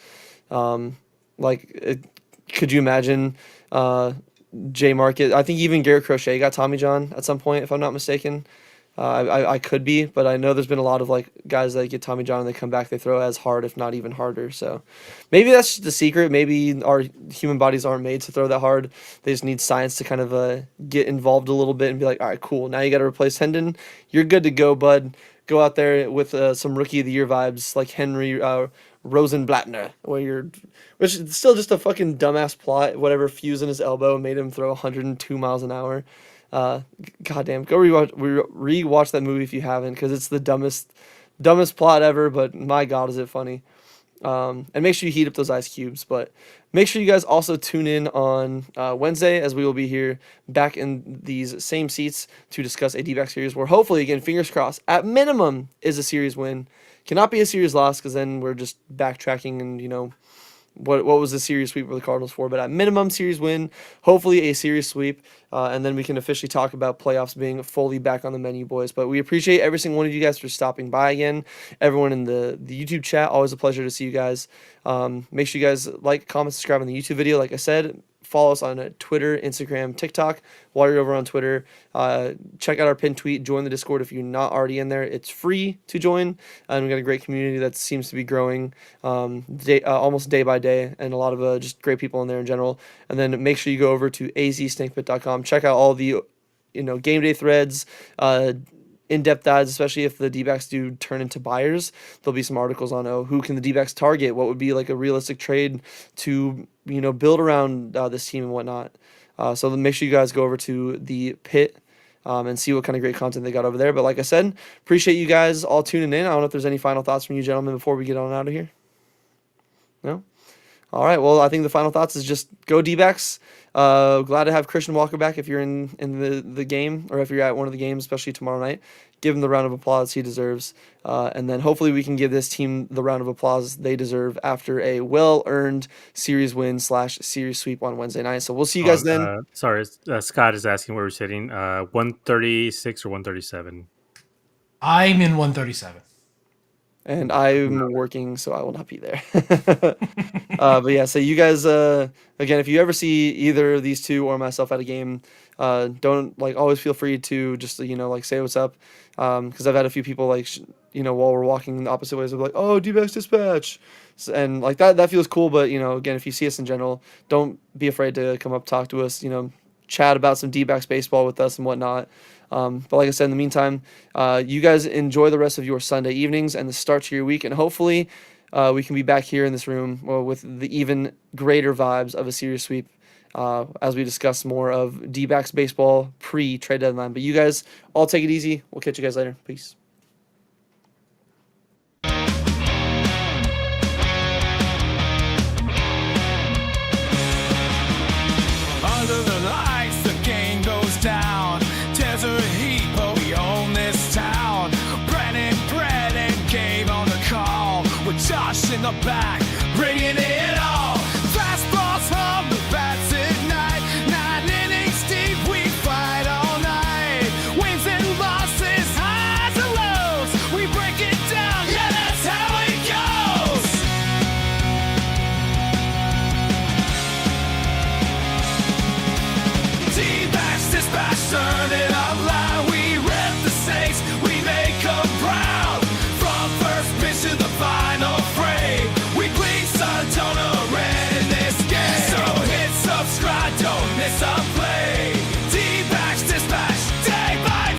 Speaker 1: Um, could you imagine J Market? I think even Garrett Crochet got Tommy John at some point, if I'm not mistaken. I could be, but I know there's been a lot of like guys that get Tommy John and they come back, they throw as hard, if not even harder. So maybe that's just the secret. Maybe our human bodies aren't made to throw that hard. They just need science to kind of get involved a little bit and be like, all right, cool. Now you got to replace Hendon. You're good to go, bud. Go out there with some Rookie of the Year vibes like Henry Rosenblattner, which is still just a fucking dumbass plot. Whatever, fuse in his elbow made him throw 102 miles an hour. Uh, Goddamn, go rewatch that movie if you haven't, because it's the dumbest plot ever. But my God, is it funny? And make sure you heat up those ice cubes. But make sure you guys also tune in on Wednesday, as we will be here back in these same seats to discuss a D-back series where hopefully, again, fingers crossed, at minimum is a series win. Cannot be a series loss, because then we're just backtracking and what was the series sweep for the Cardinals for, but at minimum series win, hopefully a series sweep, and then we can officially talk about playoffs being fully back on the menu, boys. But we appreciate every single one of you guys for stopping by again. Everyone in the YouTube chat, always a pleasure to see you guys. Make sure you guys like, comment, subscribe on the YouTube video. Like I said, follow us on Twitter, Instagram, TikTok. While you're over on Twitter, check out our pinned tweet. Join the Discord if you're not already in there. It's free to join, and we got a great community that seems to be growing almost day by day, and a lot of just great people in there in general. And then make sure you go over to azsnakepit.com. Check out all the game day threads. In-depth dives, especially if the D-backs do turn into buyers. There'll be some articles on who can the D-backs target, what would be like a realistic trade to build around this team and whatnot. So then make sure you guys go over to the pit and see what kind of great content they got over there. But like I said, appreciate you guys all tuning in. I don't know if there's any final thoughts from you gentlemen before we get on out of here. No? All right, well, I think the final thoughts is just go D-backs. Glad to have Christian Walker back if you're in the game, or if you're at one of the games, especially tomorrow night. Give him the round of applause he deserves. And then hopefully we can give this team the round of applause they deserve after a well-earned series win / series sweep on Wednesday night. So we'll see you guys then.
Speaker 3: Sorry, Scott is asking where we're sitting. 136 or 137.
Speaker 2: I'm in 137.
Speaker 1: And I'm working, so I will not be there. But yeah, so you guys, again, if you ever see either of these two or myself at a game, don't always feel free to just say what's up, because I've had a few people while we're walking in the opposite ways, of like, oh, D-backs dispatch, and like that feels cool. But again, if you see us in general, don't be afraid to come up, talk to us, chat about some D-backs baseball with us and whatnot. But like I said, in the meantime, you guys enjoy the rest of your Sunday evenings and the start to your week, and hopefully we can be back here in this room with the even greater vibes of a series sweep as we discuss more of D-backs baseball pre-trade deadline. But you guys all take it easy. We'll catch you guys later. Peace.
Speaker 4: Under the lights, the game goes down. Desert heat, but we own this town. Brennan, Gabe on the call with Josh in the back.